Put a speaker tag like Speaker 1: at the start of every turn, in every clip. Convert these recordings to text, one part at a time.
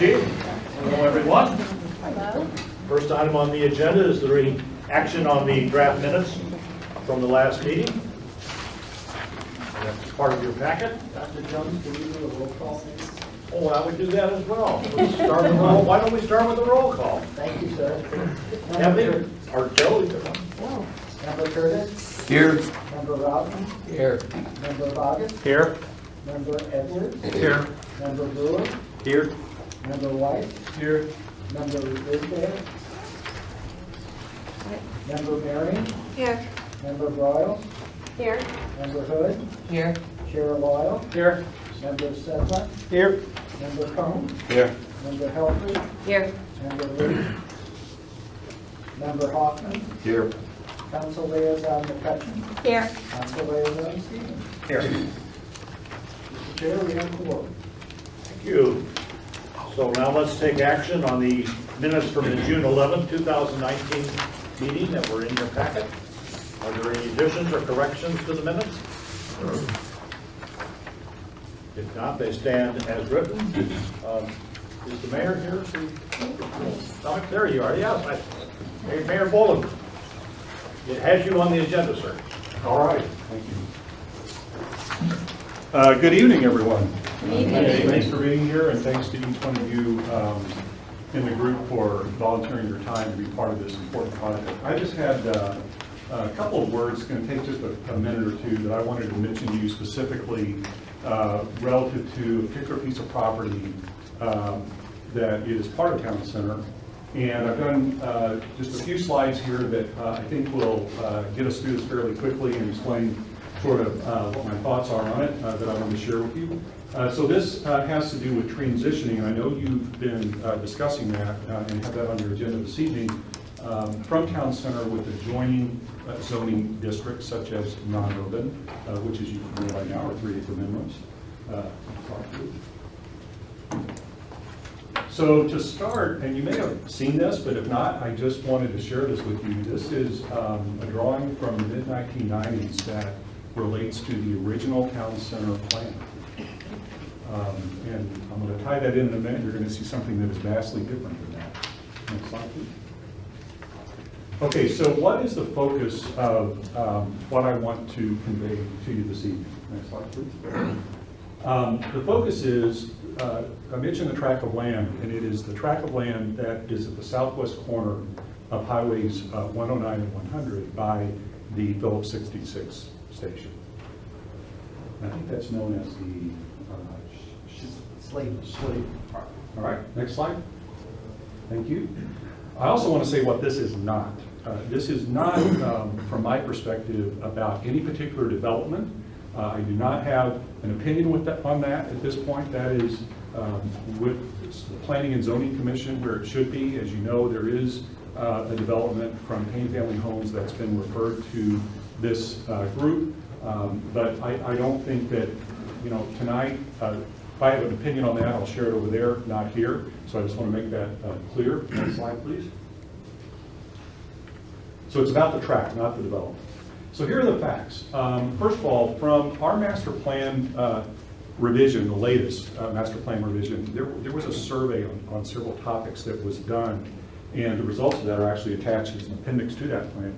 Speaker 1: Chief. Hello, everyone.
Speaker 2: Hello.
Speaker 1: First item on the agenda is the action on the draft minutes from the last meeting. That's part of your packet.
Speaker 3: Dr. Jones, can you do a roll call, please?
Speaker 1: Oh, I would do that as well. Let's start with roll. Why don't we start with the roll call?
Speaker 3: Thank you, sir.
Speaker 1: Kevin, or Joe, either one.
Speaker 3: Member Curtis?
Speaker 4: Here.
Speaker 3: Member Rowden?
Speaker 4: Here.
Speaker 3: Member Boggett?
Speaker 1: Here.
Speaker 3: Member Edwards?
Speaker 4: Here.
Speaker 3: Member Brewer?
Speaker 1: Here.
Speaker 3: Member White?
Speaker 4: Here.
Speaker 3: Member Isdale? Member Marion?
Speaker 2: Here.
Speaker 3: Member Broyle?
Speaker 2: Here.
Speaker 3: Member Hood?
Speaker 4: Here.
Speaker 3: Chair Lyle?
Speaker 4: Here.
Speaker 3: Member Sedlak?
Speaker 4: Here.
Speaker 3: Member Cohn?
Speaker 4: Here.
Speaker 3: Member Helfrich?
Speaker 2: Here.
Speaker 3: Member Lee? Member Hoffman?
Speaker 4: Here.
Speaker 3: Council Liaison McCutcheon?
Speaker 2: Here.
Speaker 3: Council Liaison Stevens?
Speaker 1: Here.
Speaker 3: Mr. Chair, we have four.
Speaker 1: Thank you. So now let's take action on the minutes from the June 11, 2019 meeting that were in your packet. Are there any additions or corrections to the minutes? If not, they stand as written. Is the mayor here? Oh, there you are, yes. Mayor Boland. It has you on the agenda, sir.
Speaker 5: All right, thank you. Good evening, everyone. Thanks for being here, and thanks to each one of you in the group for volunteering your time to be part of this important project. I just had a couple of words, it's going to take just a minute or two, that I wanted to mention to you specifically relative to a particular piece of property that is part of Town Center. And I've done just a few slides here that I think will get us through this fairly quickly and explain sort of what my thoughts are on it that I want to share with you. So this has to do with transitioning, and I know you've been discussing that and have that on your agenda this evening, from Town Center with adjoining zoning districts such as non-urban, which as you know by now are 3 acre minimums. So to start, and you may have seen this, but if not, I just wanted to share this with you. This is a drawing from the mid-1990s that relates to the original Town Center plan. And I'm going to tie that in a minute. You're going to see something that is vastly different than that. Next slide, please. Okay, so what is the focus of what I want to convey to you this evening? Next slide, please. The focus is, I mentioned the tract of land, and it is the tract of land that is at the southwest corner of highways 109 and 100 by the Phillips 66 station. I think that's known as the Slade Park. All right, next slide. Thank you. I also want to say what this is not. This is not, from my perspective, about any particular development. I do not have an opinion on that at this point. That is with the Planning and Zoning Commission where it should be. As you know, there is a development from Payne Family Homes that's been referred to this group. But I don't think that, tonight, if I have an opinion on that, I'll share it over there, not here. So I just want to make that clear. Next slide, please. So it's about the tract, not the development. So here are the facts. First of all, from our master plan revision, the latest master plan revision, there was a survey on several topics that was done, and the results of that are actually attached as an appendix to that plan.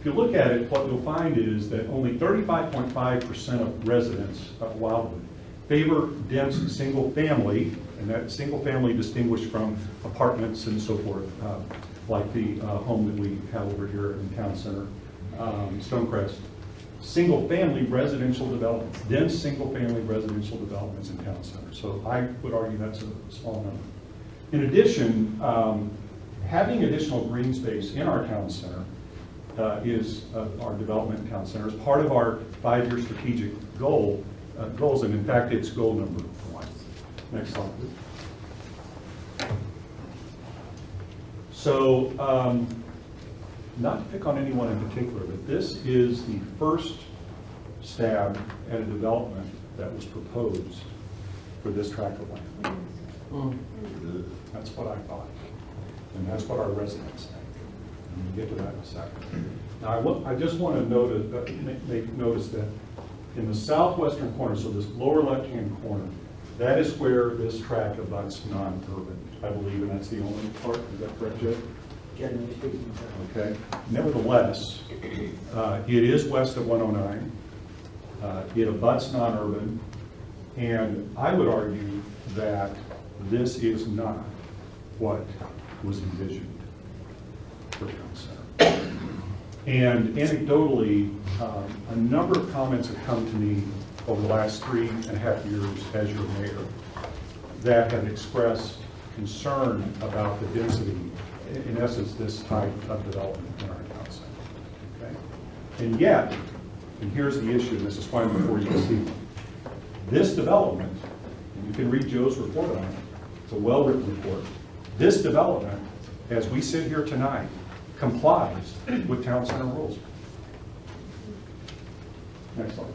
Speaker 5: If you look at it, what you'll find is that only 35.5% of residents of Wildwood favor dense single family, and that single family distinguished from apartments and so forth, like the home that we have over here in Town Center. Stonecrest, single-family residential developments, dense single-family residential developments in Town Center. So I would argue that's a small number. In addition, having additional green space in our Town Center is our development in Town Center is part of our 5-year strategic goals, and in fact, it's goal number 1. Next slide, please. So. Not to pick on anyone in particular, but this is the first stab at a development that was proposed for this tract of land. That's what I thought, and that's what our residents think. And we'll get to that in a second. Now, I just want to make notice that in the southwestern corner, so this lower left-hand corner, That is where this tract abuts non-urban, I believe, and that's the only part, is that correct, Jay?
Speaker 3: Generally speaking, sir.
Speaker 5: Okay. Nevertheless, it is west of 109. It abuts non-urban, and I would argue that this is not what was envisioned for town center. And anecdotally, a number of comments have come to me over the last 3.5 years as your mayor that have expressed concern about the density, in essence, this type of development in our town center. Okay? And yet, and here's the issue, and this is why I'm before you this evening. This development, and you can read Joe's report on it, it's a well-written report. This development, as we sit here tonight, complies with town center rules. Next slide.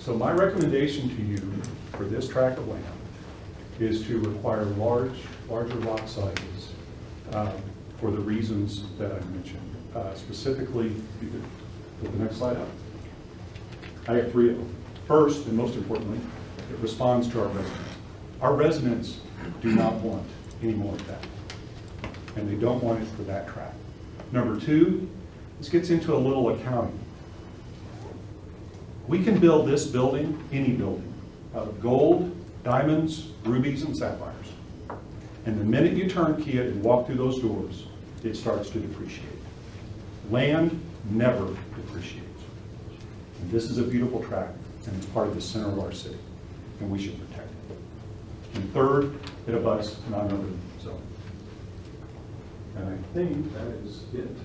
Speaker 5: So my recommendation to you for this tract of land is to require larger lot sizes for the reasons that I mentioned. Specifically, you could put the next slide up. I have 3 of them. First, and most importantly, it responds to our residents. Our residents do not want any more of that, and they don't want it for that tract. Number 2, this gets into a little accounting. We can build this building, any building, out of gold, diamonds, rubies, and sapphires. And the minute you turnkey it and walk through those doors, it starts to depreciate. Land never depreciates. And this is a beautiful tract, and it's part of the center of our city, and we should protect it. And third, it abuts non-urban zoning. And I think that is it.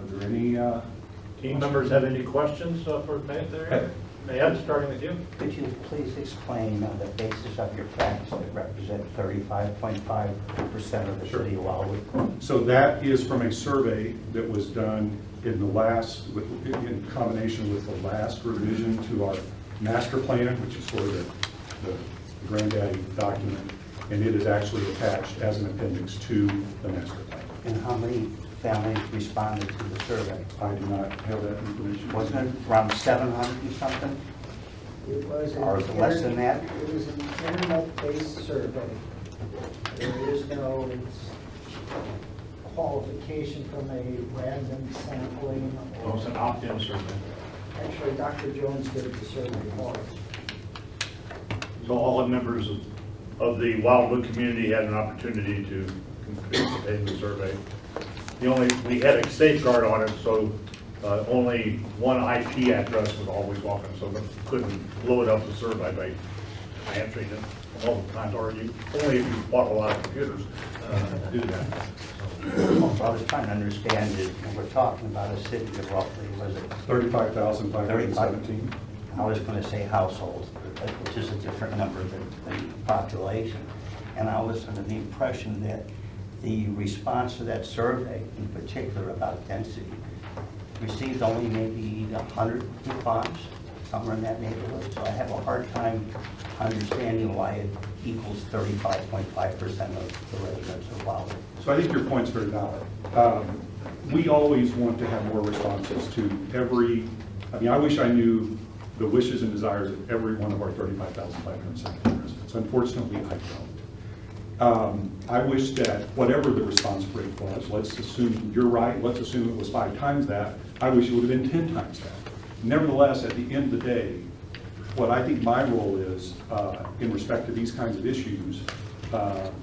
Speaker 5: Are there any
Speaker 1: Team members have any questions for Mayor there? Ed, starting with you.
Speaker 2: Could you please explain the basis of your facts that represent 35.5% of the city of Wildwood?
Speaker 5: So that is from a survey that was done in the last, in combination with the last revision to our master plan, which is sort of the granddaddy document, and it is actually attached as an appendix to the master plan.
Speaker 2: And how many families responded to the survey?
Speaker 5: I do not have that information.
Speaker 2: Wasn't it around 700 and something?
Speaker 3: It was
Speaker 2: Or is it less than that?
Speaker 3: It was an internet-based survey. There is no qualification from a random sampling.
Speaker 1: Oh, it's an opt-in survey.
Speaker 3: Actually, Dr. Jones did the survey for us.
Speaker 1: So all the members of the Wildwood community had an opportunity to participate in the survey. We had a safeguard on it, so only one IP address was always welcome, so we couldn't blow it up the survey by answering it all the time, or only if you bought a lot of computers do that.
Speaker 2: Well, I was trying to understand is when we're talking about a city of roughly, was it
Speaker 5: 35,517.
Speaker 2: I was going to say households, which is a different number than population. And I was under the impression that the response to that survey, in particular about density, received only maybe 100 response, somewhere in that neighborhood. So I have a hard time understanding why it equals 35.5% of the residents of Wildwood.
Speaker 5: So I think your point's very valid. We always want to have more responses to every, I wish I knew the wishes and desires of every one of our 35,517 residents. Unfortunately, I don't. I wish that whatever the response rate was, let's assume you're right, let's assume it was 5 times that, I wish it would have been 10 times that. Nevertheless, at the end of the day, what I think my role is in respect to these kinds of issues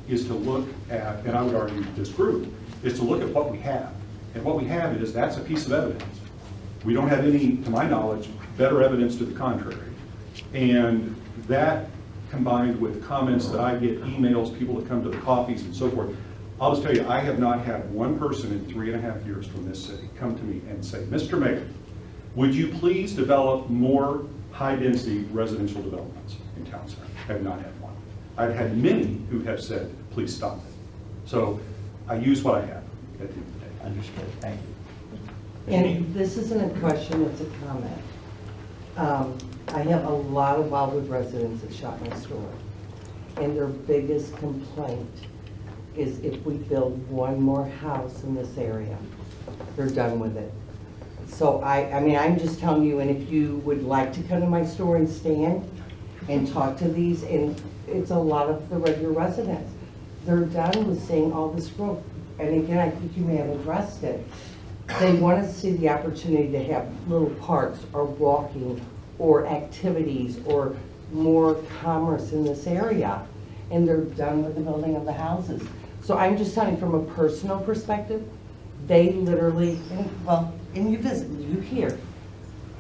Speaker 5: is to look at, and I would argue this group, is to look at what we have. And what we have is, that's a piece of evidence. We don't have any, to my knowledge, better evidence to the contrary. And that combined with comments that I get, emails, people that come to the coffees and so forth, I'll just tell you, I have not had one person in 3.5 years from this city come to me and say, Mr. Mayor, would you please develop more high-density residential developments in town center? I have not had one. I've had many who have said, please stop it. So I use what I have at the end of the day.
Speaker 2: Understood, thank you.
Speaker 4: And this isn't a question, it's a comment. I have a lot of Wildwood residents that shop my store, and their biggest complaint is if we build one more house in this area, they're done with it. So I mean, I'm just telling you, and if you would like to come to my store and stand, and talk to these, and it's a lot of the regular residents. They're done with seeing all this growth. And again, I think you may have addressed it. They want to see the opportunity to have little parks or walking or activities or more commerce in this area. And they're done with the building of the houses. So I'm just telling from a personal perspective, they literally, and you visit, you hear,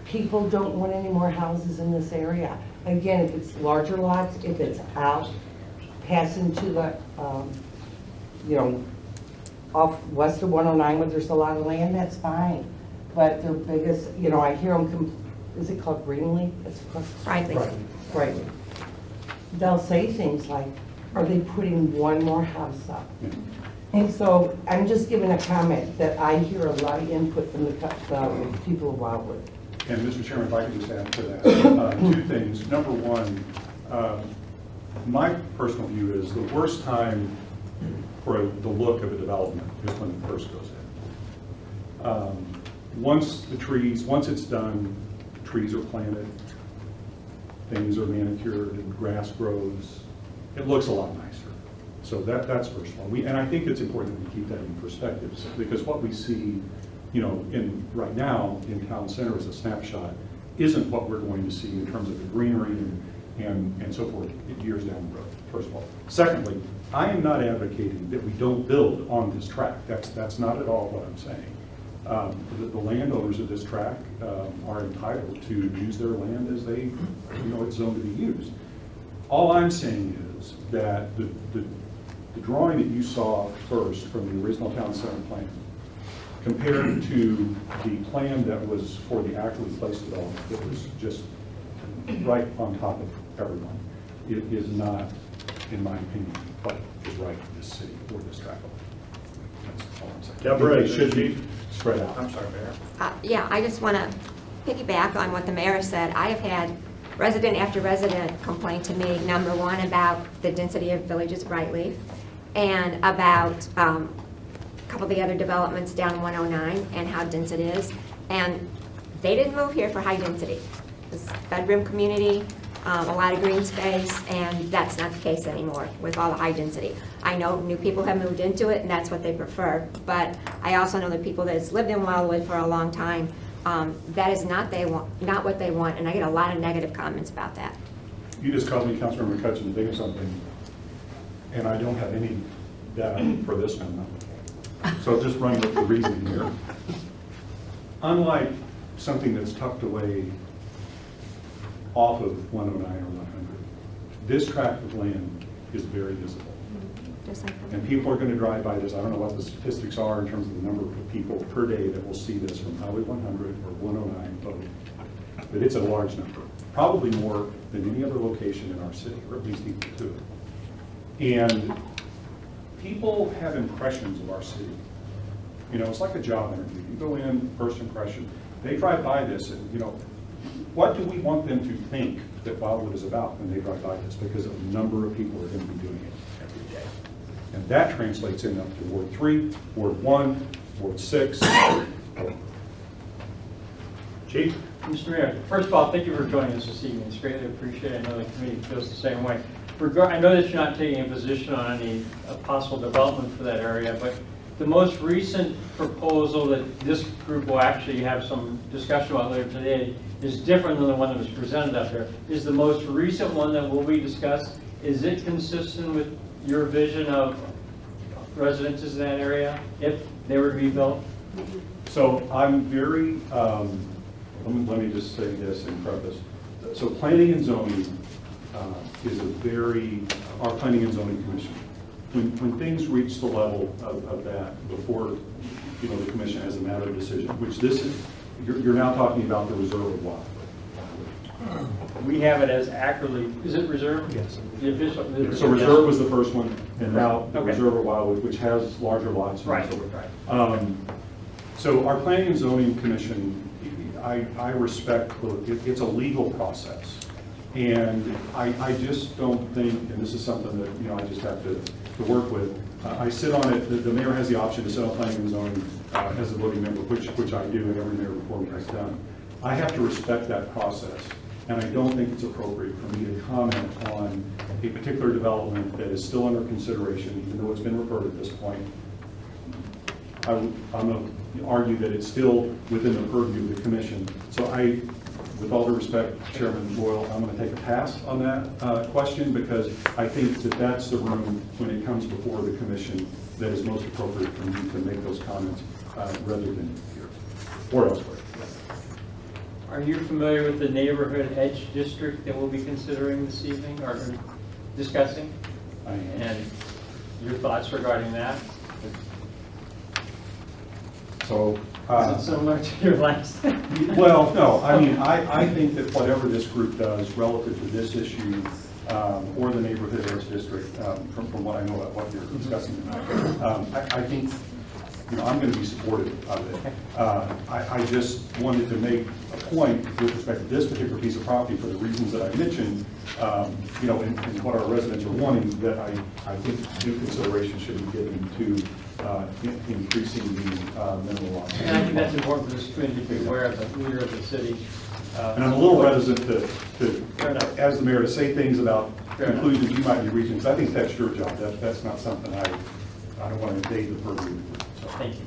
Speaker 4: people don't want any more houses in this area. Again, if it's larger lots, if it's out, passing to the, off west of 109 where there's a lot of land, that's fine. But their biggest, I hear them, is it called Greenleaf? It's called Right. They'll say things like, are they putting one more house up? And so I'm just giving a comment that I hear a lot of input from the people of Wildwood.
Speaker 5: And Mr. Chairman, if I could just add to that, two things. Number one, my personal view is the worst time for the look of a development is when it first goes in. Once it's done, trees are planted, things are manicured, and grass grows, it looks a lot nicer. So that's first of all. And I think it's important that we keep that in perspective, because what we see, right now in town center as a snapshot isn't what we're going to see in terms of the greenery and so forth years down the road, first of all. Secondly, I am not advocating that we don't build on this track. That's not at all what I'm saying. The landowners of this track are entitled to use their land as they, it's zoned to be used. All I'm saying is that the drawing that you saw first from the original town center plan compared to the plan that was for the actually placed development that was just right on top of everyone, it is not, in my opinion, what is right for this city or this track. That's all I'm saying.
Speaker 1: Deborah,
Speaker 5: They should be spread out.
Speaker 1: I'm sorry, Mayor.
Speaker 6: Yeah, I just want to piggyback on what the mayor said. I have had resident after resident complain to me, number one, about the density of Villages Brightleaf, and about a couple of the other developments down in 109 and how dense it is. And they didn't move here for high density. It's a bedroom community, a lot of green space, and that's not the case anymore with all the high density. I know new people have moved into it and that's what they prefer, but I also know the people that's lived in Wildwood for a long time, that is not what they want, and I get a lot of negative comments about that.
Speaker 5: You just called me Councilmember McCutcheon to think of something, and I don't have any data for this one. So I'll just run with the reasoning here. Unlike something that's tucked away off of 109 or 100, this tract of land is very visible.
Speaker 6: Just like
Speaker 5: And people are going to drive by this. I don't know what the statistics are in terms of the number of people per day that will see this from Highway 100 or 109 both. But it's a large number, probably more than any other location in our city, or at least equal to it. And people have impressions of our city. It's like a job interview. You go in, first impression. They drive by this and, what do we want them to think that Wildwood is about when they drive by this? Because a number of people are going to be doing it every day. And that translates in up to Ward 3, Ward 1, Ward 6.
Speaker 1: Chief?
Speaker 7: Mr. Mayor, first of all, thank you for joining us this evening. It's greatly appreciated. I know the committee feels the same way. I know that you're not taking a position on any possible development for that area, but the most recent proposal that this group will actually have some discussion about later today is different than the one that was presented up there. Is the most recent one that will be discussed, is it consistent with your vision of residences in that area if they were to be built?
Speaker 5: So I'm very, let me just say this in preface. So planning and zoning is our planning and zoning commission. When things reach the level of that before, the commission has a matter of decision, which this is, you're now talking about the reserve of Wildwood.
Speaker 7: We have it as accurately, is it reserved?
Speaker 5: Yes.
Speaker 7: The official.
Speaker 5: So reserve was the first one, and now the
Speaker 7: Okay.
Speaker 5: reserve of Wildwood, which has larger lots. And
Speaker 7: Right,
Speaker 5: so forth.
Speaker 7: right.
Speaker 5: So our planning and zoning commission, I respect, it's a legal process. And I just don't think, and this is something that, I just have to work with. I sit on it, the mayor has the option to sit on planning and zoning as a voting member, which I do, and every mayor before me has done. I have to respect that process. and I don't think it's appropriate for me to comment on a particular development that is still under consideration, even though it's been referred at this point. I'm going to argue that it's still within the purview of the commission. So with all due respect, Chairman Boyle, I'm going to take a pass on that question, because I think that that's the room when it comes before the commission that is most appropriate for me to make those comments rather than here or elsewhere.
Speaker 7: Are you familiar with the neighborhood Hedge district that we'll be considering this evening or discussing?
Speaker 5: I am.
Speaker 7: And your thoughts regarding that?
Speaker 5: So,
Speaker 7: Is it similar to your last?
Speaker 5: well, no, I mean, I think that whatever this group does relative to this issue or the neighborhood Hedge district, from what I know about what you're discussing tonight, I think, I'm going to be supportive of it. I just wanted to make a point with respect to this particular piece of property for the reasons that I mentioned, and what our residents are wanting, that I think due consideration should be given to increasing the minimum lot.
Speaker 7: And I think that's important for this community to be aware of the leader of the city.
Speaker 5: And I'm a little reticent to
Speaker 7: Fair enough.
Speaker 5: as the mayor, to say things about
Speaker 7: Fair enough.
Speaker 5: conclusions you might be reaching, because I think that's your job. That's not something I don't want to invade the purview. So.
Speaker 7: Thank you.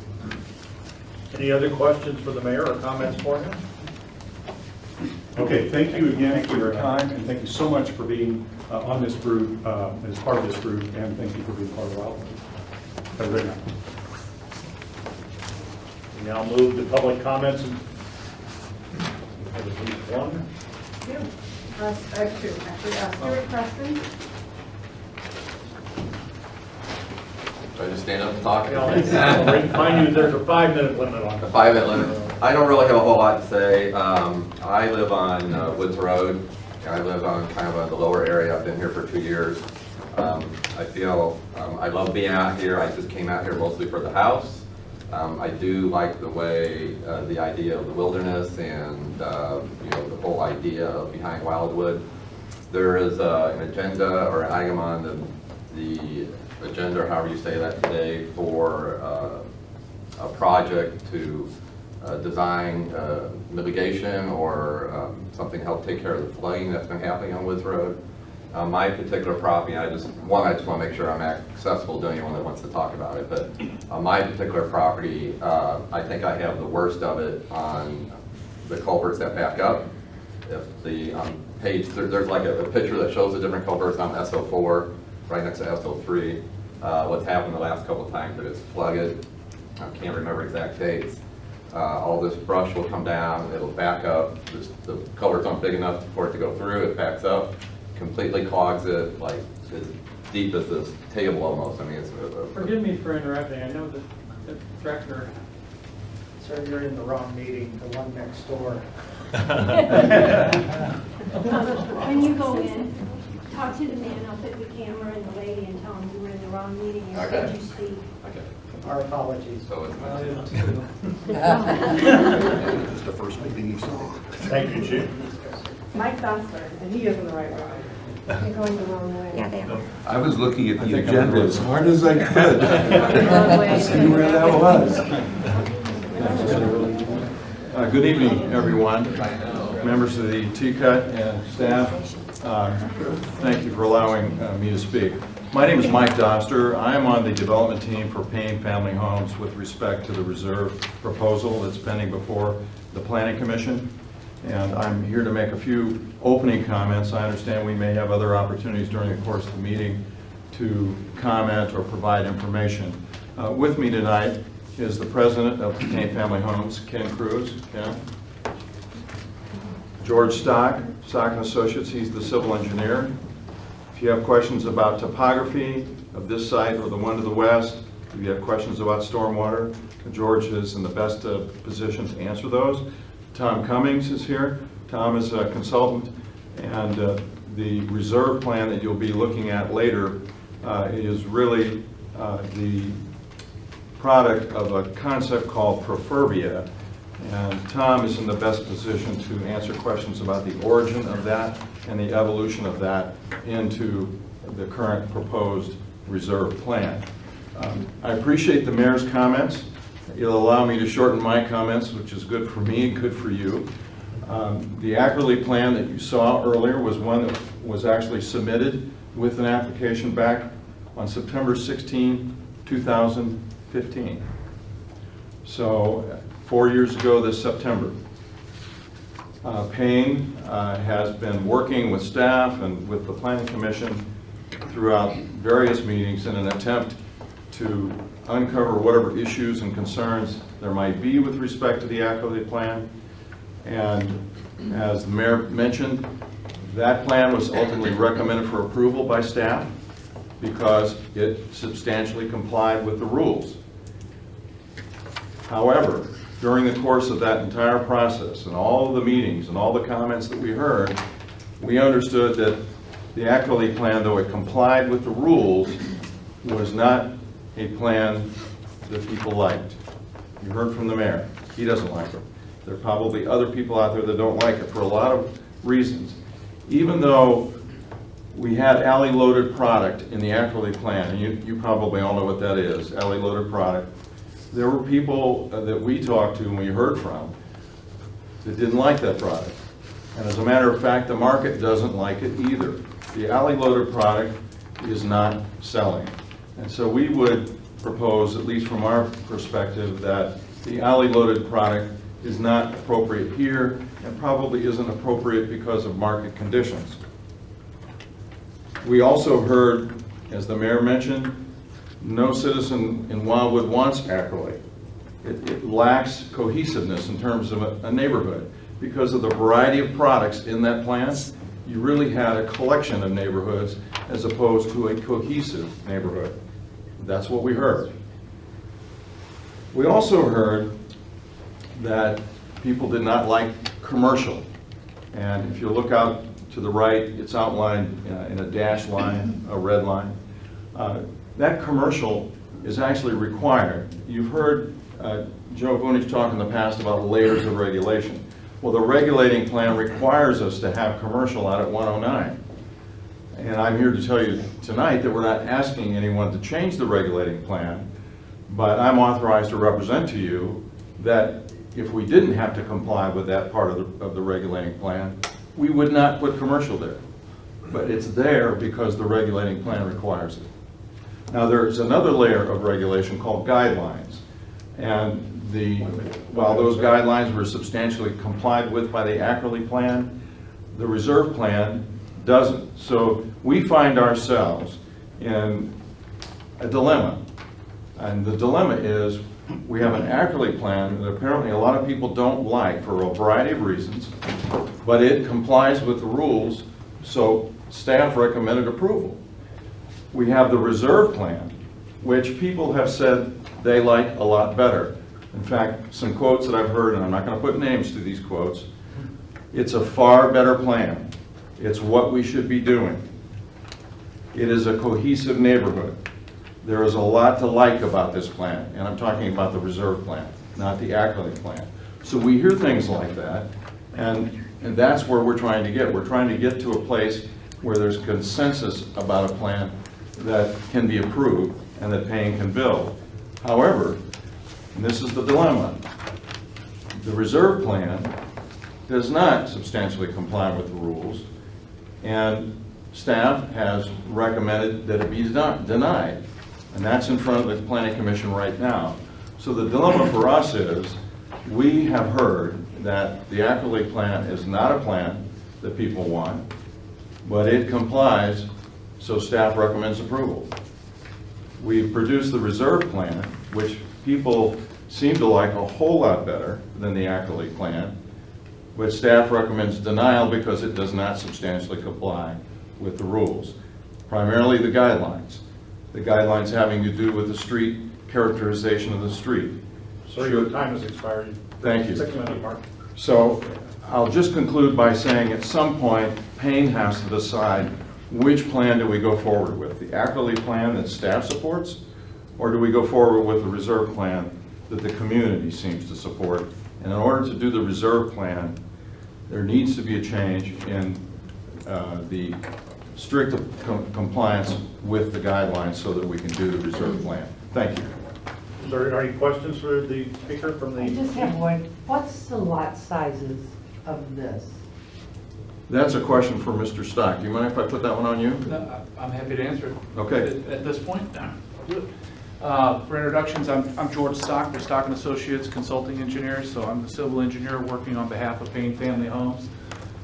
Speaker 1: Any other questions for the mayor or comments for him?
Speaker 5: Okay, thank you again for your time, and thank you so much for being on this group, as part of this group, and thank you for being part of Wildwood. Have a great night.
Speaker 1: We now move to public comments. At least one.
Speaker 8: I have two, actually. Stuart Preston.
Speaker 9: Should I just stand up and talk?
Speaker 1: Remind you, there's a 5-minute limit on
Speaker 9: A
Speaker 1: it.
Speaker 9: 5-minute limit. I don't really have a whole lot to say. I live on Woods Road. I live on kind of the lower area. I've been here for 2 years. I feel I love being out here. I just came out here mostly for the house. I do like the way, the idea of the wilderness and the whole idea of behind Wildwood. There is an agenda or an item on the agenda, or however you say that today, for a project to design mitigation or something to help take care of the flooding that's been happening on Woods Road. My particular property, I just want to make sure I'm accessible to anyone that wants to talk about it, but on my particular property, I think I have the worst of it on the culverts that back up. If the page, there's like a picture that shows the different culverts on SO4, right next to SO3. What's happened the last couple of times that it's flooded, I can't remember exact dates. All this brush will come down, it'll back up, the culverts aren't big enough for it to go through, it backs up, completely clogs it, like as deep as this table almost. I mean, it's
Speaker 7: Forgive me for interrupting. I know that the director.
Speaker 3: Sir, you're in the wrong meeting, the one next door.
Speaker 8: When you go in, talk to the man up at the camera and the lady and tell them you were in the wrong meeting and
Speaker 9: Okay.
Speaker 8: said you speak.
Speaker 9: okay.
Speaker 3: Our apologies.
Speaker 9: So it's
Speaker 5: It's the first meeting he's on.
Speaker 1: Thank you, Chief.
Speaker 10: Mike Dostler, and he is in the right way.
Speaker 8: You're going the wrong way.
Speaker 6: Yeah, they are.
Speaker 11: I was looking at the agenda as hard as I could
Speaker 10: Wrong way.
Speaker 11: to see where that was.
Speaker 12: Good evening, everyone, members of the TCUT and staff. Thank you for allowing me to speak. My name is Mike Dobster. I am on the development team for Payne Family Homes with respect to the reserve proposal that's pending before the Planning Commission. And I'm here to make a few opening comments. I understand we may have other opportunities during the course of the meeting to comment or provide information. With me tonight is the president of Payne Family Homes, Ken Cruz. Ken. George Stock & Associates, he's the civil engineer. If you have questions about topography of this site or the one to the west, if you have questions about stormwater, George is in the best position to answer those. Tom Cummings is here. Tom is a consultant, and the reserve plan that you'll be looking at later is really the product of a concept called Profervia, and Tom is in the best position to answer questions about the origin of that and the evolution of that into the current proposed reserve plan. I appreciate the mayor's comments. It'll allow me to shorten my comments, which is good for me and good for you. The Ackerley plan that you saw earlier was one that was actually submitted with an application back on September 16, 2015. So 4 years ago this September. Payne has been working with staff and with the Planning Commission throughout various meetings in an attempt to uncover whatever issues and concerns there might be with respect to the Ackerley plan. And as the mayor mentioned, that plan was ultimately recommended for approval by staff because it substantially complied with the rules. However, during the course of that entire process and all of the meetings and all the comments that we heard, we understood that the Ackerley plan, though it complied with the rules, was not a plan that people liked. You heard from the mayor. He doesn't like it. There are probably other people out there that don't like it for a lot of reasons. Even though we had alley-loaded product in the Ackerley plan, and you probably all know what that is, alley-loaded product, there were people that we talked to and we heard from that didn't like that product. And as a matter of fact, the market doesn't like it either. The alley-loaded product is not selling. And so we would propose, at least from our perspective, that the alley-loaded product is not appropriate here and probably isn't appropriate because of market conditions. We also heard, as the mayor mentioned, no citizen in Wildwood wants Ackerley. It lacks cohesiveness in terms of a neighborhood. Because of the variety of products in that plan, you really had a collection of neighborhoods as opposed to a cohesive neighborhood. That's what we heard. We also heard that people did not like commercial. And if you look out to the right, it's outlined in a dashed line, a red line. That commercial is actually required. You've heard Joe Voonich talk in the past about layers of regulation. Well, the regulating plan requires us to have commercial out at 109. And I'm here to tell you tonight that we're not asking anyone to change the regulating plan, but I'm authorized to represent to you that if we didn't have to comply with that part of the regulating plan, we would not put commercial there. But it's there because the regulating plan requires it. Now, there's another layer of regulation called guidelines. And while those guidelines were substantially complied with by the Ackerley plan, the reserve plan doesn't. So we find ourselves in a dilemma. And the dilemma is we have an Ackerley plan that apparently a lot of people don't like for a variety of reasons, but it complies with the rules, so staff recommended approval. We have the reserve plan, which people have said they like a lot better. In fact, some quotes that I've heard, and I'm not going to put names to these quotes, it's a far better plan. It's what we should be doing. It is a cohesive neighborhood. There is a lot to like about this plan, and I'm talking about the reserve plan, not the Ackerley plan. So we hear things like that, and that's where we're trying to get. We're trying to get to a place where there's consensus about a plan that can be approved and that Payne can build. However, and this is the dilemma, the reserve plan does not substantially comply with the rules, and staff has recommended that it be denied. And that's in front of the Planning Commission right now. So the dilemma for us is, we have heard that the Ackerley plan is not a plan that people want, but it complies, so staff recommends approval. We've produced the reserve plan, which people seem to like a whole lot better than the Ackerley plan, but staff recommends denial because it does not substantially comply with the rules, primarily the guidelines. The guidelines having to do with the street, characterization of the street.
Speaker 1: Sir, your time has expired.
Speaker 12: Thank you.
Speaker 1: 6 minute mark.
Speaker 12: So I'll just conclude by saying at some point, Payne has to decide which plan do we go forward with, the Ackerley plan that staff supports, or do we go forward with the reserve plan that the community seems to support? And in order to do the reserve plan, there needs to be a change in the strict compliance with the guidelines so that we can do the reserve plan. Thank you.
Speaker 1: Is there any questions for the speaker from
Speaker 4: I
Speaker 1: the?
Speaker 4: just have one. What's the lot sizes of this?
Speaker 12: That's a question for Mr. Stock. Do you mind if I put that one on you?
Speaker 13: No, I'm happy to answer it.
Speaker 12: Okay.
Speaker 13: At this point, I'll do it. For introductions, I'm George Stock, with Stock & Associates Consulting Engineers, so I'm the civil engineer working on behalf of Payne Family Homes,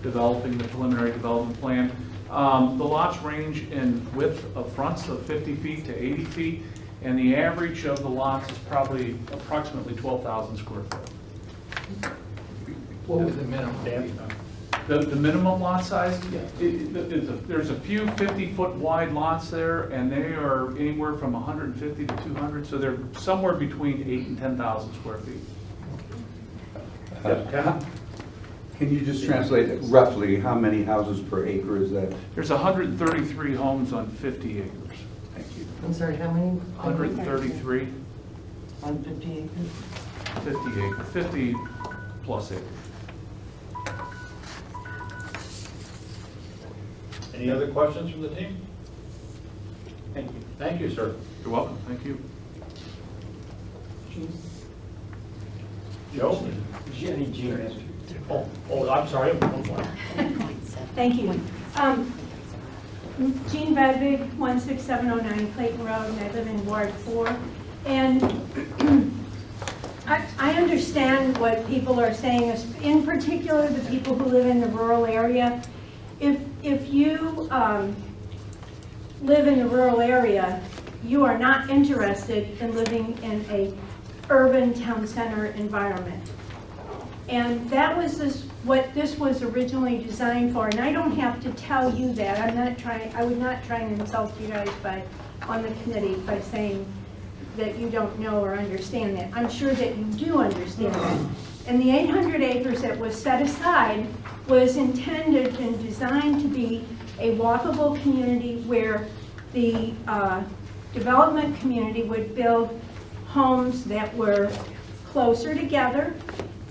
Speaker 13: developing the preliminary development plan. The lots range in width of fronts of 50 feet to 80 feet, and the average of the lots is probably approximately 12,000 square foot.
Speaker 10: What was the minimum?
Speaker 13: The minimum lot size, there's a few 50-foot wide lots there, and they are anywhere from 150 to 200, so they're somewhere between 8,000 and 10,000 square feet.
Speaker 11: Can you just translate it roughly, how many houses per acre is that?
Speaker 13: There's 133 homes on 50 acres. Thank you.
Speaker 4: I'm sorry, how many?
Speaker 13: 133,
Speaker 4: On 50 acres?
Speaker 13: 50 acres, 50 plus acres.
Speaker 1: Any other questions from the team?
Speaker 7: Thank you.
Speaker 1: Thank you, sir.
Speaker 13: You're welcome, thank you.
Speaker 1: Joe? Oh, I'm sorry.
Speaker 8: Thank you. Jean Bedvig, 16709 Clayton Road, and I live in Ward 4. And I understand what people are saying, in particular the people who live in the rural area. If you live in the rural area, you are not interested in living in a urban town center environment. And that was what this was originally designed for. And I don't have to tell you that. I would not try and insult you guys on the committee by saying that you don't know or understand that. I'm sure that you do understand that. And the 800 acres that was set aside was intended and designed to be a walkable community where the development community would build homes that were closer together,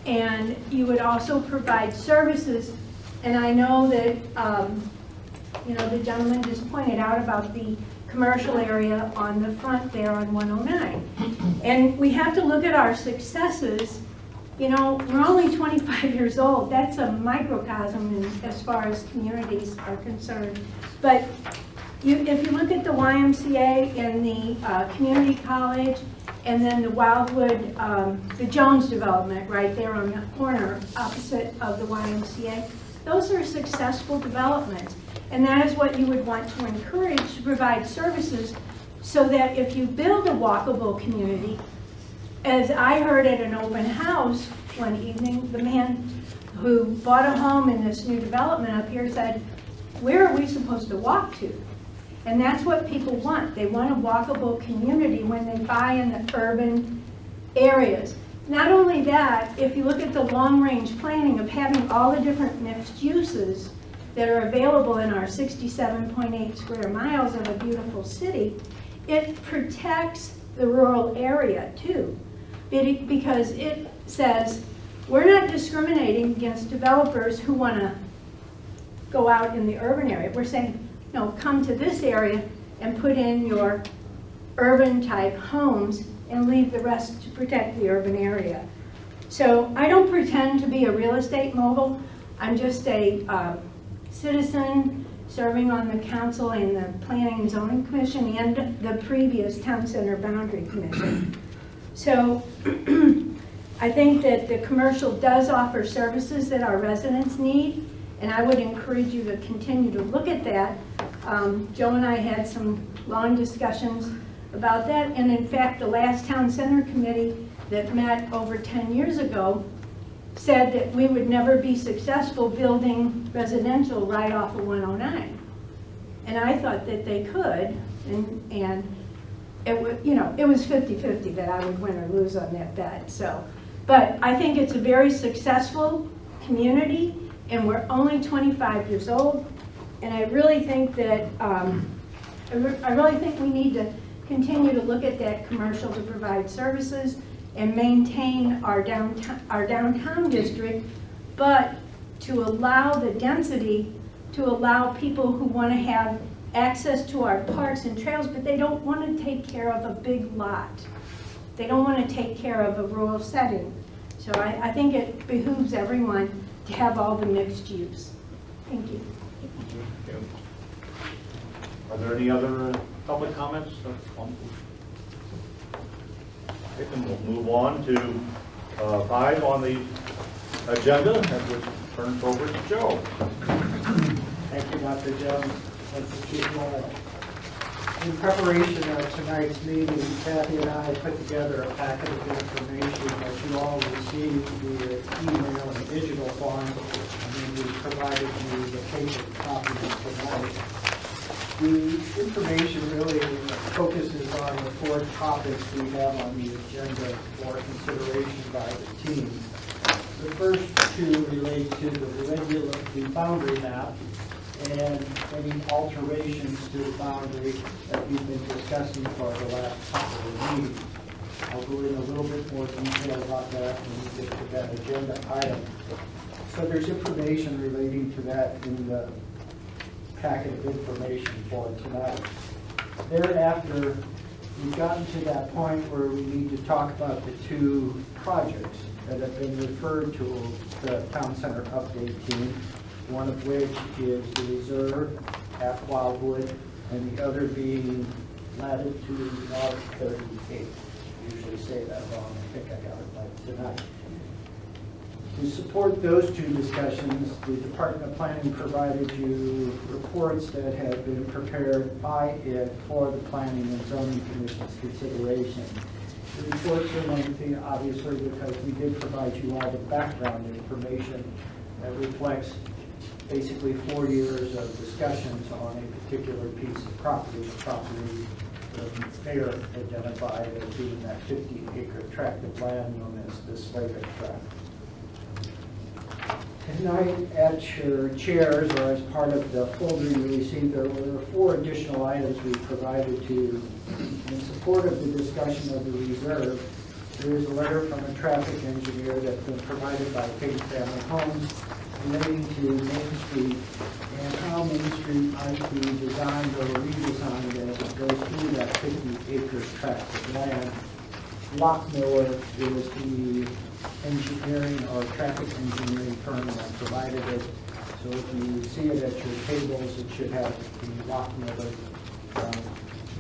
Speaker 8: and you would also provide services. And I know that the gentleman just pointed out about the commercial area on the front there on 109. And we have to look at our successes. You know, we're only 25 years old. That's a microcosm as far as communities are concerned. But if you look at the YMCA and the community college, and then the Wildwood, the Jones development right there on the corner opposite of the YMCA, those are successful developments. And that is what you would want to encourage, to provide services so that if you build a walkable community, as I heard at an open house one evening, the man who bought a home in this new development up here said, where are we supposed to walk to? And that's what people want. They want a walkable community when they buy in the urban areas. Not only that, if you look at the long-range planning of having all the different mixed uses that are available in our 67.8 square miles of a beautiful city, it protects the rural area too. Because it says, we're not discriminating against developers who want to go out in the urban area. We're saying, no, come to this area and put in your urban type homes and leave the rest to protect the urban area. So I don't pretend to be a real estate mogul. I'm just a citizen serving on the council and the Planning and Zoning Commission and the previous Town Center Boundary Commission. So I think that the commercial does offer services that our residents need, and I would encourage you to continue to look at that. Joe and I had some long discussions about that, and in fact, the last Town Center Committee that met over 10 years ago said that we would never be successful building residential right off of 109. And I thought that they could, and it was, it was 50-50 that I would win or lose on that bet. So, but I think it's a very successful community, and we're only 25 years old. And I really think that I really think we need to continue to look at that commercial to provide services and maintain our downtown district, but to allow the density, to allow people who want to have access to our parks and trails, but they don't want to take care of a big lot. They don't want to take care of a rural setting. So I think it behooves everyone have all the mixed use. Thank you.
Speaker 1: Are there any other public comments? Okay, then we'll move on to 5 on the agenda, and we'll turn it over to Joe.
Speaker 3: Thank you, Dr. Jones. Let's keep rolling. In preparation of tonight's meeting, Kathy and I put together a packet of information that you all received via email and digital form, and then we provided you the paper copies tonight. The information really focuses on the 4 topics we have on the agenda for consideration by the team. The first 2 relate to the boundary map and any alterations to the boundary that we've been discussing for the last couple of meetings. I'll go in a little bit more detail about that when we get to that agenda item. So there's information relating to that in the packet of information for tonight. Thereafter, we've gotten to that point where we need to talk about the 2 projects that have been referred to the Town Center Update Team, one of which is the reserve at Wildwood, and the other being latitude north 38. I usually say that wrong. I think I got it right tonight. To support those 2 discussions, the Department of Planning provided you reports that have been prepared by it for the Planning and Zoning Commission's consideration. The reports are lengthy, obviously, because we did provide you all the background information that reflects basically 4 years of discussions on a particular piece of property. The property the mayor identified as being that 50-acre tract of land known as the Slavic tract. Tonight, at your chairs, or as part of the folder you received, there were 4 additional items we provided to you. In support of the discussion of the reserve, there is a letter from a traffic engineer that's been provided by Page Family Homes relating to Main Street and how Main Street might be designed or redesigned as it goes through that 50-acre tract of land. Lockmiller is the engineering or traffic engineering firm that provided it. So if you see it at your tables, it should have the Lockmiller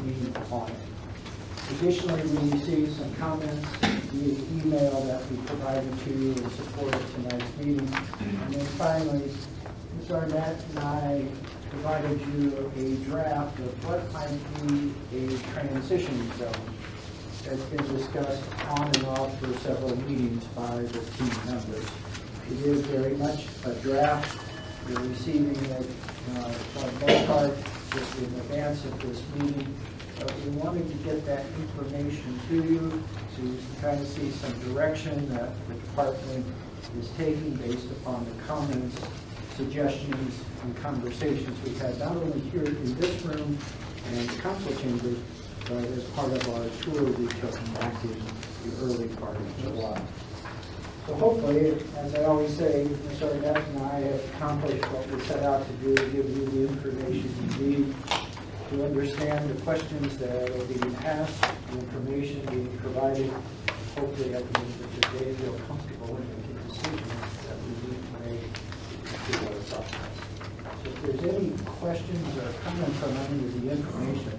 Speaker 3: name on it. Additionally, we received some comments via email that we provided to you in support of tonight's meeting. And then finally, Ms. Arnett and I provided you a draft of what might be a transition zone that's been discussed on and off for several meetings by the team members. It is very much a draft. You're receiving it for the most part just in advance of this meeting. But we wanted to get that information to you so you can kind of see some direction that the department is taking based upon the comments, suggestions, and conversations we've had, not only here in this room and the council chambers, but as part of our tour we took back in the early part of July. So hopefully, as I always say, Ms. Arnett and I have accomplished what we set out to do, give you the information you need to understand the questions that are being asked, the information being provided. Hopefully, at the end of the day, feel comfortable in making decisions that we need to make to our process. So if there's any questions or comments on any of the information,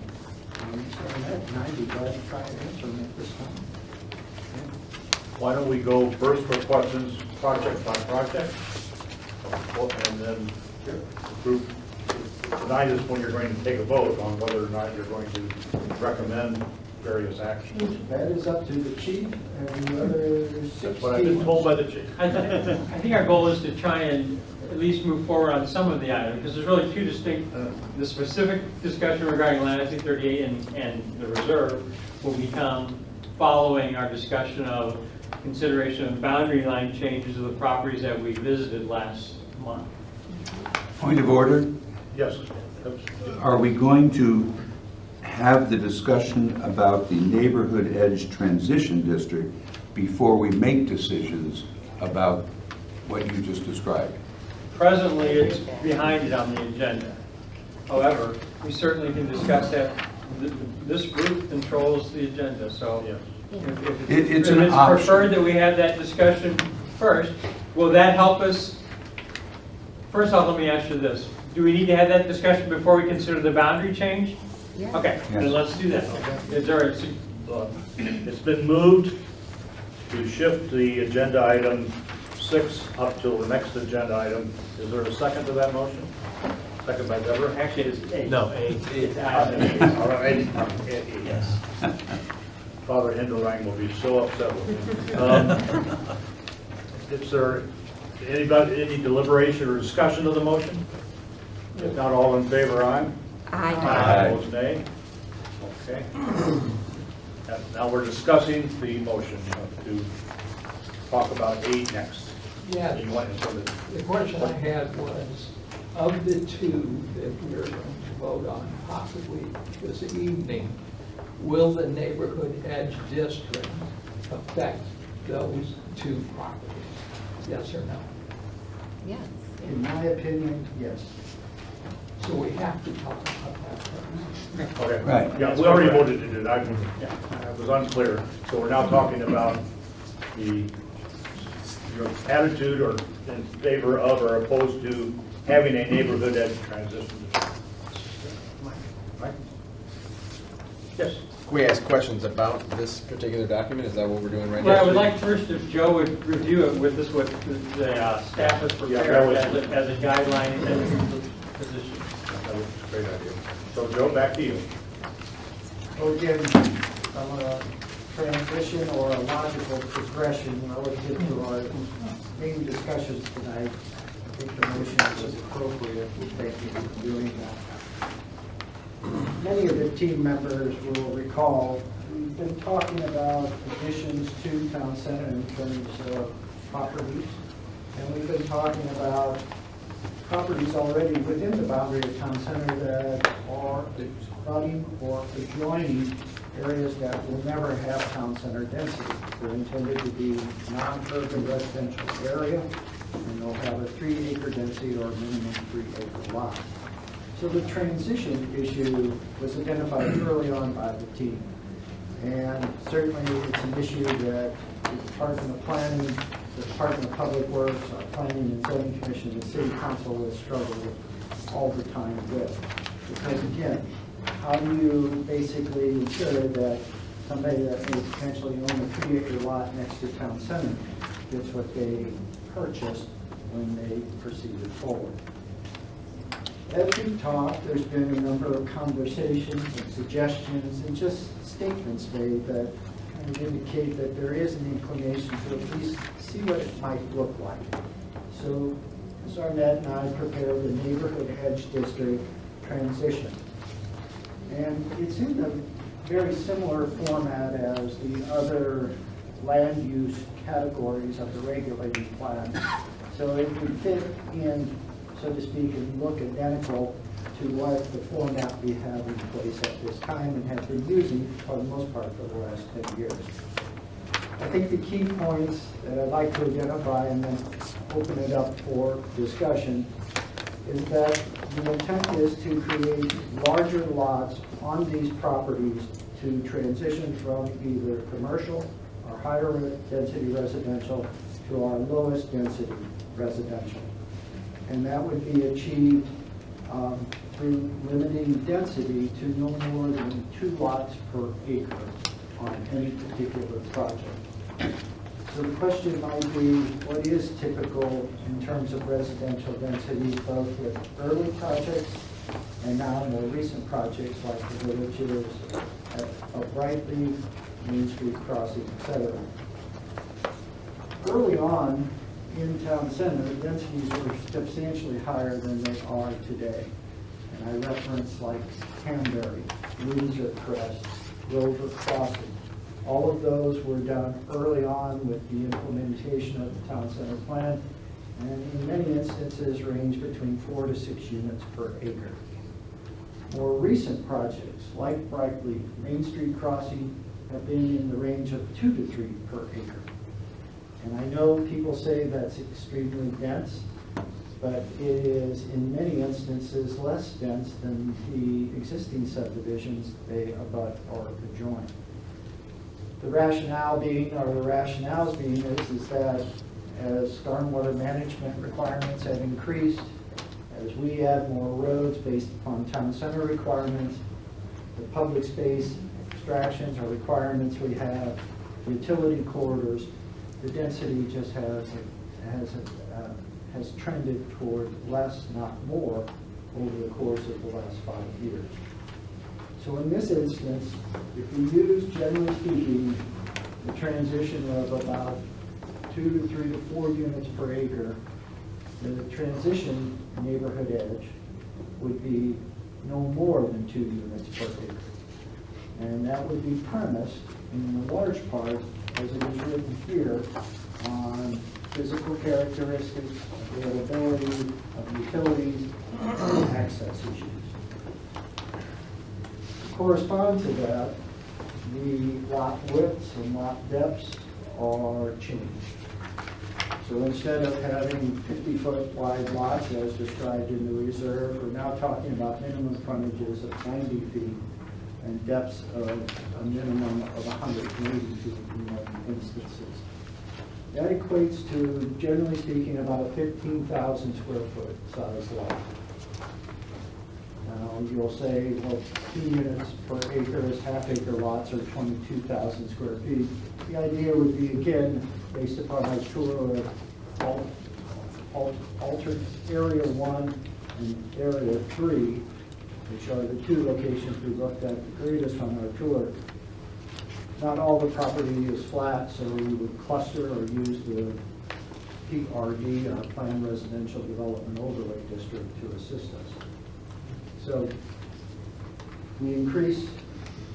Speaker 3: Ms. Arnett and I'd be glad to try to answer them at this time.
Speaker 1: Why don't we go first for questions, project by project? And then group, tonight is when you're going to take a vote on whether or not you're going to recommend various actions.
Speaker 3: That is up to the chief and the other 16.
Speaker 1: That's what I've been told by the chief.
Speaker 7: I think our goal is to try and at least move forward on some of the items, because there's really 2 distinct, the specific discussion regarding latitude 38 and the reserve will become following our discussion of consideration of boundary line changes of the properties that we visited last month.
Speaker 11: Point of order.
Speaker 1: Yes.
Speaker 11: Are we going to have the discussion about the neighborhood edge transition district before we make decisions about what you just described?
Speaker 7: Presently, it's behind it on the agenda. However, we certainly can discuss that. This group controls the agenda, so
Speaker 11: It's
Speaker 7: if
Speaker 11: an
Speaker 7: it's
Speaker 11: option.
Speaker 7: preferred that we have that discussion first, will that help us First off, let me ask you this. Do we need to have that discussion before we consider the boundary change?
Speaker 6: Yeah.
Speaker 7: Okay, then
Speaker 11: Yes.
Speaker 7: let's do that. Is there a,
Speaker 1: It's been moved to shift the agenda item 6 up till the next agenda item. Is there a second to that motion? Second by Deborah?
Speaker 7: actually, it's A.
Speaker 1: No.
Speaker 7: It's
Speaker 1: All right. Yes. Father Hindelrein will be so upset with me. Is there any deliberation or discussion of the motion? If not, all in favor, aye?
Speaker 6: Aye.
Speaker 1: Opposed, nay? Okay. Now we're discussing the motion to talk about 8 next.
Speaker 10: Yeah,
Speaker 1: You want to sort of-
Speaker 10: the question I had was, of the two that we're going to vote on possibly this evening, will the neighborhood edge district affect those two properties? Yes or no?
Speaker 6: Yes.
Speaker 3: In my opinion, yes.
Speaker 10: So we have to talk about that first.
Speaker 1: Okay.
Speaker 11: Right.
Speaker 1: Yeah, we already voted to do that. I was unclear. So we're now talking about your attitude or in favor of or opposed to having a neighborhood edge transition. Right? Yes.
Speaker 14: Can we ask questions about this particular document? Is that what we're doing right now?
Speaker 7: Well, I would like first if Joe would review it with us, what the staff has prepared as a guideline and position.
Speaker 1: That was a great idea. So Joe, back to you.
Speaker 3: So again, from a transition or a logical progression relative to our main discussions tonight, I think the motion is appropriate. Thank you for doing that. Many of the team members will recall, we've been talking about additions to town center in terms of properties. And we've been talking about properties already within the boundary of town center that are abutting or adjoining areas that will never have town center density. They're intended to be non-urban residential area, and they'll have a 3-acre density or minimum 3-acre lot. So the transition issue was identified early on by the team. And certainly it's an issue that the Department of Planning, the Department of Public Works, our Planning and Zoning Commission, and City Council has struggled with all the time with. Because again, how do you basically ensure that somebody that may potentially own a 3-acre lot next to town center gets what they purchased when they proceeded forward? As we've talked, there's been a number of conversations and suggestions and just statements made that kind of indicate that there is an inclination to at least see what it might look like. So Ms. Arnett and I prepared the neighborhood edge district transition. And it's in a very similar format as the other land use categories of the regulating plan. So it would fit in, so to speak, and look identical to what the format we have in place at this time and have been using for the most part for the last 10 years. I think the key points that I'd like to identify and then open it up for discussion is that the intent is to create larger lots on these properties to transition from either commercial or higher density residential to our lowest density residential. And that would be achieved through limiting density to no more than 2 lots per acre on any particular project. So the question might be, what is typical in terms of residential density, both with early projects and now more recent projects like the villages of Brightleaf, Main Street Crossing, etc. Early on in town center, densities were substantially higher than they are today. And I reference like Canberry, Windsor Crest, Rover Crossing. All of those were done early on with the implementation of the town center plan, and in many instances range between 4 to 6 units per acre. More recent projects like Brightleaf, Main Street Crossing have been in the range of 2 to 3 per acre. And I know people say that's extremely dense, but it is in many instances less dense than the existing subdivisions they abut or adjoin. The rationale being, or the rationales being is that as stormwater management requirements have increased, As we add more roads based upon town center requirements, the public space abstractions or requirements we have, utility corridors, the density just has trended toward less, not more, over the course of the last 5 years. So in this instance, if we use, generally speaking, the transition of about 2 to 3 to 4 units per acre, the transition neighborhood edge would be no more than 2 units per acre. And that would be premised in a large part, as it is written here, on physical characteristics, availability of utilities, and access issues. To correspond to that, the lot widths and lot depths are changed. So instead of having 50-foot wide lots as described in the reserve, we're now talking about minimum frontages of 90 feet and depths of a minimum of 180 feet in many instances. That equates to, generally speaking, about a 15,000 square foot size lot. Now, you'll say, well, 2 units per acre is half-acre lots or 22,000 square feet. The idea would be, again, based upon our tour of altered Area 1 and Area 3, which are the 2 locations we looked at the greatest on our tour. Not all the property is flat, so we would cluster or use the PRD, our Planned Residential Development Overlay District, to assist us. So we increase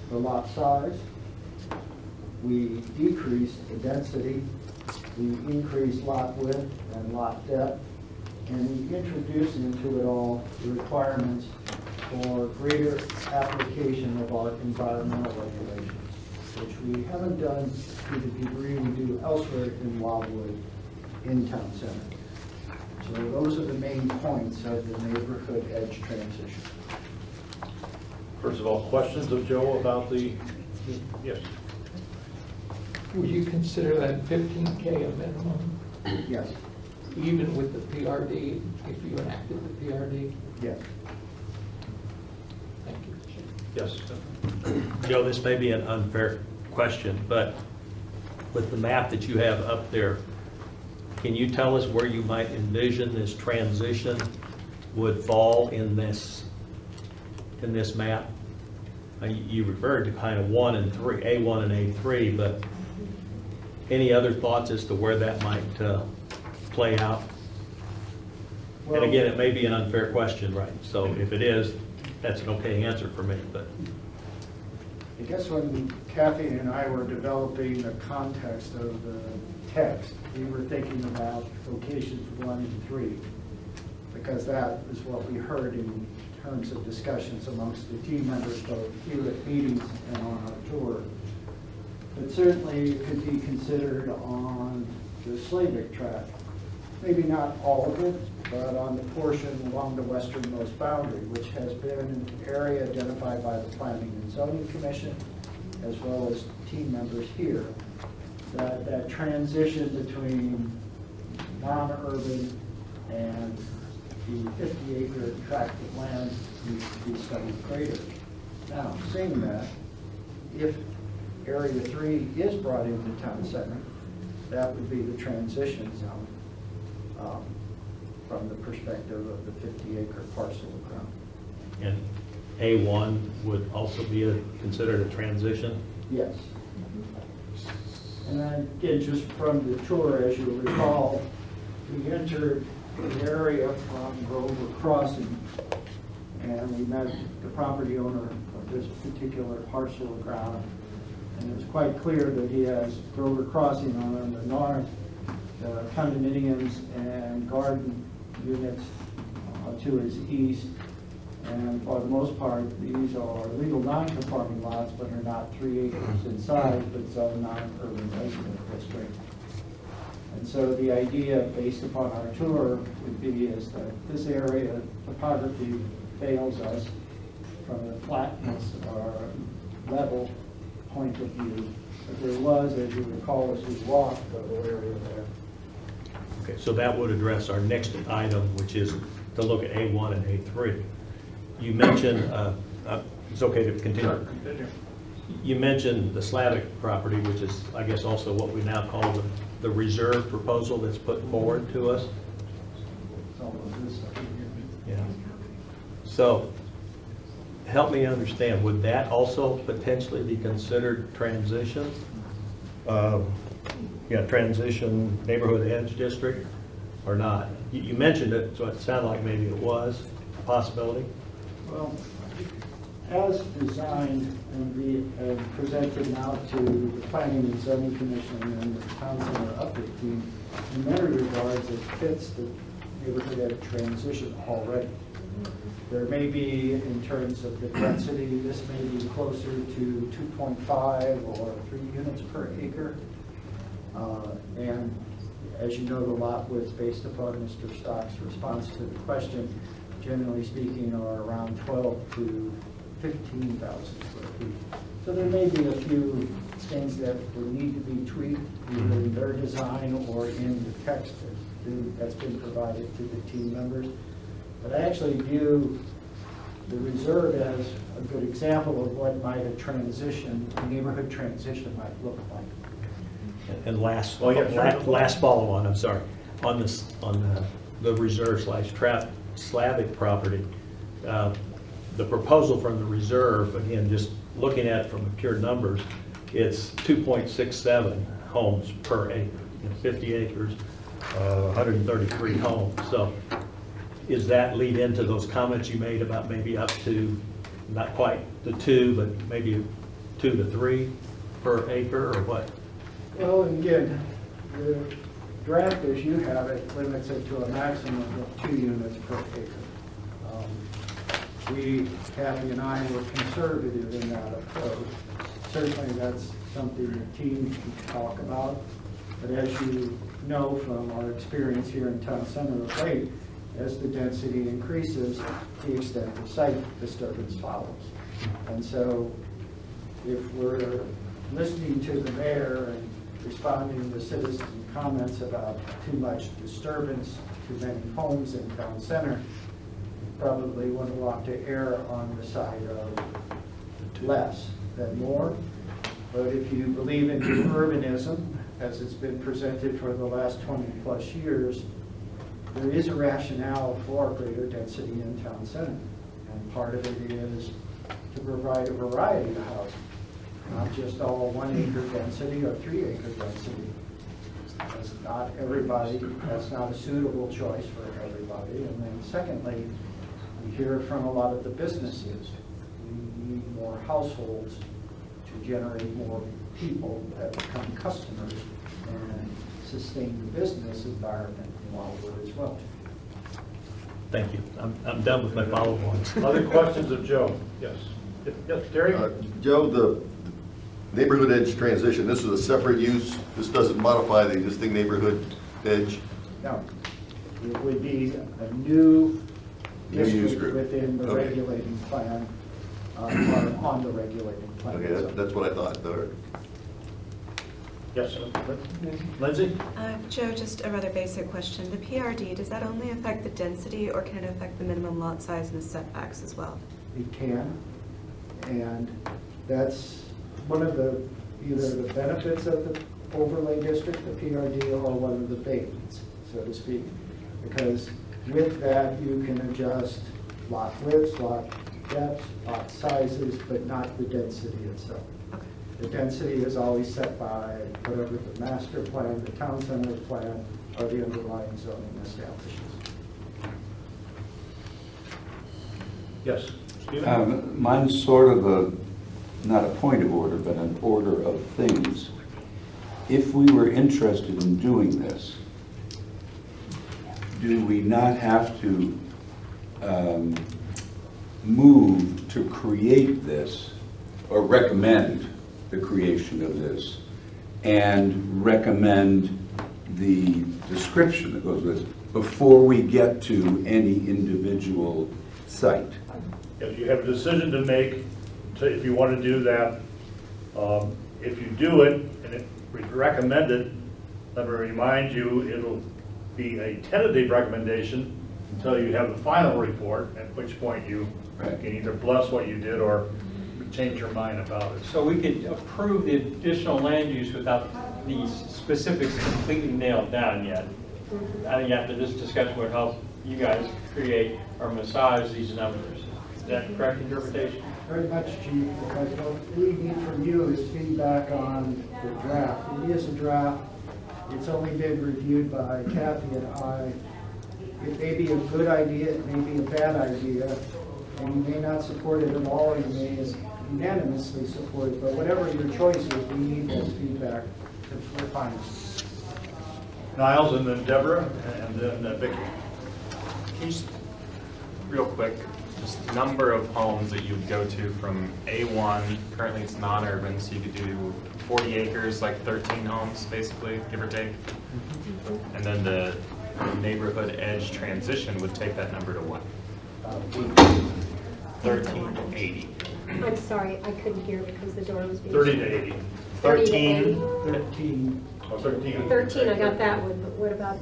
Speaker 3: the lot size, we decrease the density, we increase lot width and lot depth, and we introduce into it all the requirements for greater application of our environmental regulations, which we haven't done to the degree we do elsewhere in Wildwood in town center. So those are the main points of the neighborhood edge transition.
Speaker 1: First of all, questions of Joe about the, yes?
Speaker 10: Would you consider that 15K a minimum,
Speaker 3: Yes,
Speaker 10: even with the PRD, if you enacted the PRD?
Speaker 3: yes.
Speaker 10: Thank you.
Speaker 1: Yes.
Speaker 15: Joe, this may be an unfair question, but with the map that you have up there, can you tell us where you might envision this transition would fall in this map? You referred to kind of 1 and 3, A1 and A3, but any other thoughts as to where that might play out?
Speaker 3: Well,
Speaker 15: and again, it may be an unfair question, right? So if it is, that's an okay answer for me, but.
Speaker 3: I guess when Kathy and I were developing the context of the text, we were thinking about locations 1 and 3, because that is what we heard in terms of discussions amongst the team members, both here at meetings and on our tour. But certainly it could be considered on the Slavic tract. Maybe not all of it, but on the portion along the westernmost boundary, which has been an area identified by the Planning and Zoning Commission, as well as team members here, that transition between non-urban and the 50-acre tract of land needs to be studied greater. Now, saying that, if Area 3 is brought into town center, that would be the transition zone from the perspective of the 50-acre parcel of ground.
Speaker 15: And A1 would also be considered a transition?
Speaker 3: Yes. And then, again, just from the tour, as you'll recall, we entered the area from Grover Crossing, and we met the property owner of this particular parcel of ground. And it was quite clear that he has Grover Crossing on the north, condominiums and garden units to his east. And for the most part, these are legal non-conforming lots, but are not 3 acres in size, but zone non-urban resident district. And so the idea, based upon our tour, would be is that this area topography fails us from the flatness or level point of view. But there was, as you recall, as we walked, the whole area there.
Speaker 15: Okay, so that would address our next item, which is to look at A1 and A3. You mentioned, it's okay to continue. You mentioned the Slavic property, which is, I guess, also what we now call the reserve proposal that's put forward to us. Yeah. So, help me understand, would that also potentially be considered transition? Transition neighborhood edge district or not? You mentioned it, so it sounded like maybe it was a possibility.
Speaker 3: Well, as designed and presented now to the Planning and Zoning Commission and the Town Center Update Team, in many regards, it fits the neighborhood edge transition already. There may be, in terms of the density, this may be closer to 2.5 or 3 units per acre. And as you know, the lot was based upon Mr. Stock's response to the question, generally speaking, are around 12 to 15,000 square feet. So there may be a few things that would need to be tweaked, either in their design or in the text that's been provided to the team members. But I actually view the reserve as a good example of what might a neighborhood transition might look like.
Speaker 15: And last follow-on, I'm sorry, on the reserve / Slavic property, the proposal from the reserve, again, just looking at it from pure numbers, it's 2.67 homes per acre, 50 acres, 133 homes. So does that lead into those comments you made about maybe up to, not quite the 2, but maybe 2 to 3 per acre, or what?
Speaker 3: Well, again, the draft as you have it limits it to a maximum of 2 units per acre. Kathy and I were conservative in that approach. Certainly that's something the team can talk about. But as you know from our experience here in Town Center of late, as the density increases, the extent of site disturbance follows. And so if we're listening to the mayor and responding to citizen comments about too much disturbance, too many homes in Town Center, probably wouldn't want to err on the side of less than more. But if you believe in urbanism, as it's been presented for the last 20 plus years, there is a rationale for greater density in Town Center. And part of it is to provide a variety of housing, not just all 1 acre density or 3 acre density. That's not everybody, that's not a suitable choice for everybody. And then secondly, we hear from a lot of the businesses, we need more households to generate more people that become customers and sustain the business environment in Wildwood as well.
Speaker 15: Thank you. I'm done with my follow-ons.
Speaker 1: Other questions of Joe? Yes. Yes, Terry?
Speaker 16: Joe, the neighborhood edge transition, this is a separate use. This doesn't modify the existing neighborhood edge.
Speaker 3: No, it would be a new
Speaker 16: New use
Speaker 3: district
Speaker 16: group.
Speaker 3: within the
Speaker 16: Okay.
Speaker 3: regulating plan, or on the regulating plan.
Speaker 16: Okay, that's what I thought. All right.
Speaker 1: Yes, Lindsay?
Speaker 17: Joe, just a rather basic question. The PRD, does that only affect the density, or can it affect the minimum lot size and the setbacks as well?
Speaker 3: It can, and that's one of the, either the benefits of the overlay district, the PRD, or one of the baits, so to speak. Because with that, you can adjust lot widths, lot depths, lot sizes, but not the density itself.
Speaker 17: Okay.
Speaker 3: The density is always set by whatever the master plan, the town center plan, or the underlying zoning establishes.
Speaker 1: Yes. Stephen?
Speaker 11: Mine's sort of not a point of order, but an order of things. If we were interested in doing this, do we not have to move to create this, or recommend the creation of this, and recommend the description that goes with it before we get to any individual site?
Speaker 1: If you have a decision to make, if you want to do that, if you do it and it recommended, let me remind you, it'll be a tentative recommendation until you have the final report, at which point you can either bless what you did or change your mind about it.
Speaker 7: So we could approve the additional land use without these specifics completely nailed down yet. I think after this discussion would help you guys create or massage these numbers. Is that a correct interpretation?
Speaker 3: Very much, Chief, because what we need from you is feedback on the draft. It is a draft. It's only been reviewed by Kathy and I. It may be a good idea, it may be a bad idea, and you may not support it at all, you may unanimously support it, but whatever your choice is, we need that feedback to refine it.
Speaker 1: Niles, and then Deborah, and then Vicki.
Speaker 18: Just real quick, just number of homes that you would go to from A1, currently it's non-urban, so you could do 40 acres, like 13 homes, basically, give or take. And then the neighborhood edge transition would take that number to what? 13 to 80.
Speaker 19: I'm sorry, I couldn't hear because the door was being...
Speaker 1: 30 to 80.
Speaker 19: 13.
Speaker 3: 13.
Speaker 1: Oh, 13.
Speaker 19: 13, I got that one, but what about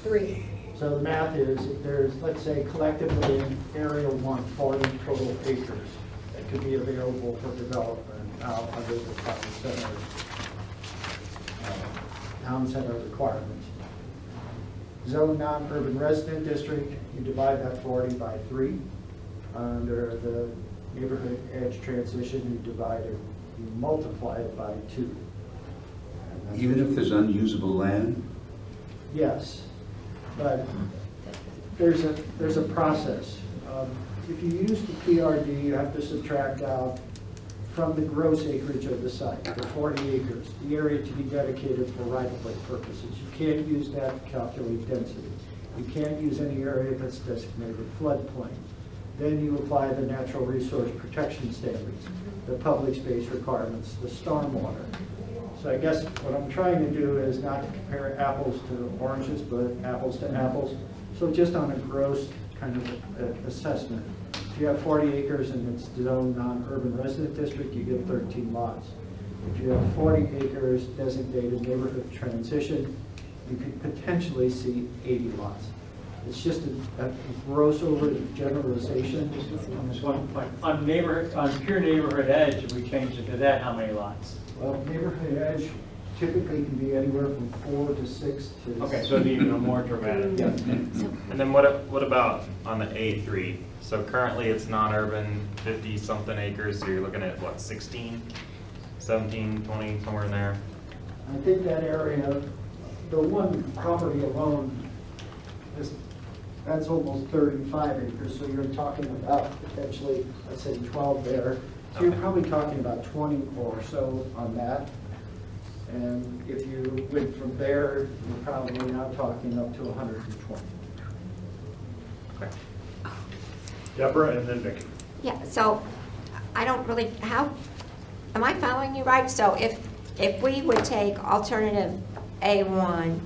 Speaker 19: 3?
Speaker 3: So the math is, if there's, let's say, collectively in Area 1, 40 total acres that could be available for development out under the town center requirements. Zone non-urban resident district, you divide that 40 by 3. Under the neighborhood edge transition, you divide it, you multiply it by 2.
Speaker 11: Even if there's unusable land?
Speaker 3: Yes, but there's a process. If you use the PRD, you have to subtract out from the gross acreage of the site, the 40 acres, the area to be dedicated for right-of-way purposes. You can't use that to calculate density. You can't use any area that's designated floodplain. Then you apply the natural resource protection standards, the public space requirements, the stormwater. So I guess what I'm trying to do is not to compare apples to oranges, but apples to apples. So just on a gross kind of assessment, if you have 40 acres and it's zone non-urban resident district, you get 13 lots. If you have 40 acres designated neighborhood transition, you could potentially see 80 lots. It's just a gross overgeneralization.
Speaker 7: Just one point. On pure neighborhood edge, if we change it to that, how many lots?
Speaker 3: Well, neighborhood edge typically can be anywhere from 4 to 6 to...
Speaker 7: Okay, so it'd be even more dramatic.
Speaker 3: Yeah.
Speaker 18: And then what about on the A3? So currently it's non-urban, 50-something acres, so you're looking at what, 16, 17, 20, somewhere in there?
Speaker 3: I think that area, the one property alone, that's almost 35 acres, so you're talking about potentially, let's say 12 there. So you're probably talking about 20 or so on that. And if you went from there, you're probably now talking up to 120.
Speaker 1: Okay. Deborah, and then Vicki.
Speaker 6: Yeah, so I don't really, am I following you right? So if we would take alternative A1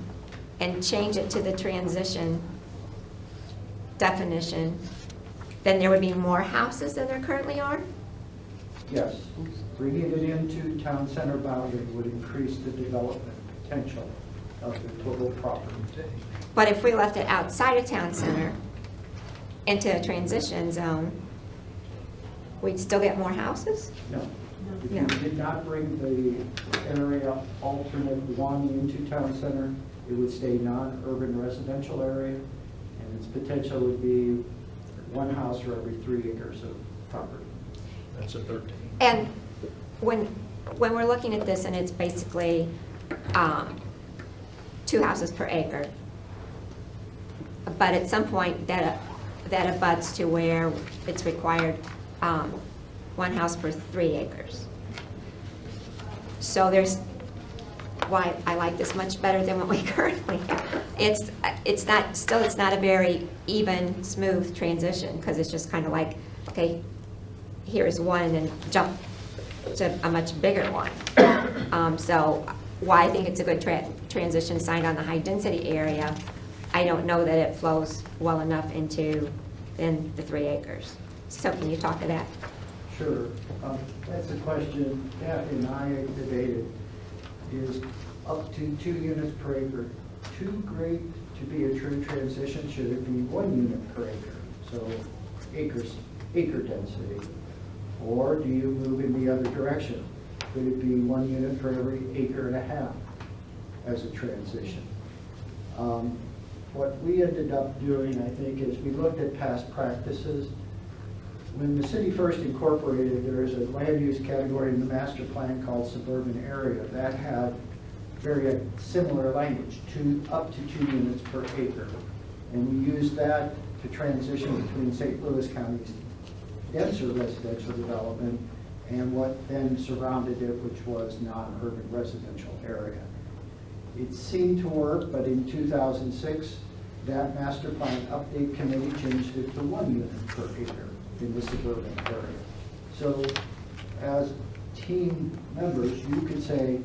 Speaker 6: and change it to the transition definition, then there would be more houses than there currently are?
Speaker 3: Yes, bringing it into town center boundary would increase the development potential of the total property.
Speaker 6: But if we left it outside of town center into a transition zone, we'd still get more houses?
Speaker 3: No. If
Speaker 6: No.
Speaker 3: you did not bring the area alternate 1 into town center, it would stay non-urban residential area, and its potential would be 1 house for every 3 acres of property.
Speaker 15: That's a 13.
Speaker 6: And when we're looking at this and it's basically 2 houses per acre, but at some point that abuts to where it's required 1 house per 3 acres. So there's why I like this much better than what we currently have. It's not a very even, smooth transition, because it's just kind of like, okay, here's one and then jump to a much bigger one. So why I think it's a good transition site on the high density area, I don't know that it flows well enough into then the 3 acres. So can you talk to that?
Speaker 3: Sure. That's a question Kathy and I debated. Is up to 2 units per acre too great to be a true transition, should it be 1 unit per acre? So acre density. Or do you move in the other direction? Could it be 1 unit for every 1.5 acres as a transition? What we ended up doing, I think, is we looked at past practices. When the city first incorporated, there is a land use category in the master plan called suburban area that had very similar language, up to 2 units per acre. And we used that to transition between St. Louis County's denser residential development and what then surrounded it, which was non-urban residential area. It seemed to work, but in 2006, that master plan update committee changed it to 1 unit per acre in the suburban area. So as team members, you could say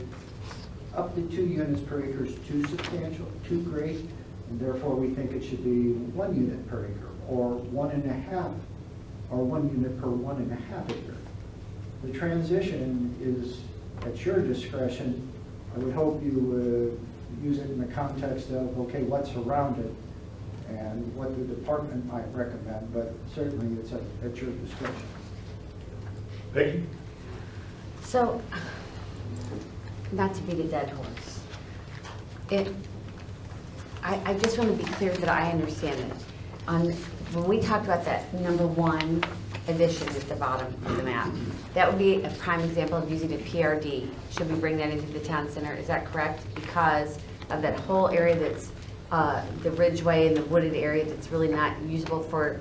Speaker 3: up to 2 units per acre is too substantial, too great, and therefore we think it should be 1 unit per acre, or 1.5, or 1 unit per 1.5 acre. The transition is at your discretion. I would hope you would use it in the context of, okay, what's around it and what the department might recommend, but certainly it's at your discretion.
Speaker 1: Peggy?
Speaker 20: So, not to beat a dead horse, I just want to be clear that I understand it. When we talked about that number 1 addition at the bottom of the map, that would be a prime example of using a PRD. Should we bring that into the town center? Is that correct? Because of that whole area that's the ridgeway and the wooded area that's really not usable for,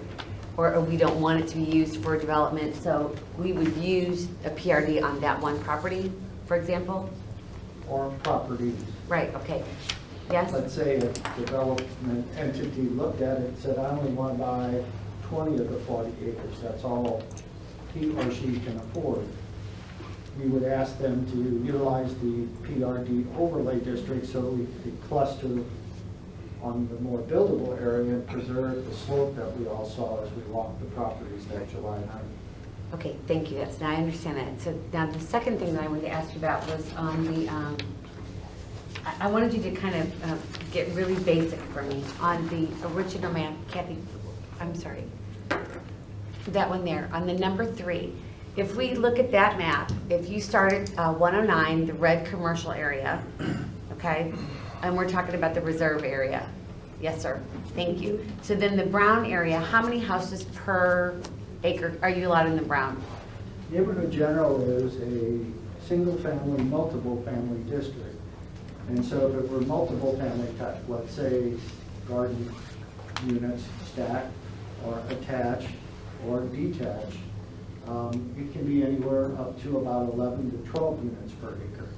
Speaker 20: or we don't want it to be used for development. So we would use a PRD on that one property, for example?
Speaker 3: Or properties.
Speaker 20: Right, okay. Yes?
Speaker 3: Let's say a development entity looked at it and said, I only want to buy 20 of the 40 acres. That's all he or she can afford. We would ask them to utilize the PRD overlay district so we could cluster on the more buildable area and preserve the slope that we all saw as we walked the properties that July 9th.
Speaker 20: Okay, thank you. Now I understand that. So now the second thing that I wanted to ask you about was on the, I wanted you to kind of get really basic for me on the original map. Kathy, I'm sorry. That one there, on the number 3. If we look at that map, if you started 109, the red commercial area, okay, and we're talking about the reserve area. Yes, sir. Thank you. So then the brown area, how many houses per acre are you allowed in the brown?
Speaker 3: Neighborhood general is a single family, multiple family district. And so if it were multiple family type, let's say garden units stacked or attached or detached, it can be anywhere up to about 11 to 12 units per acre.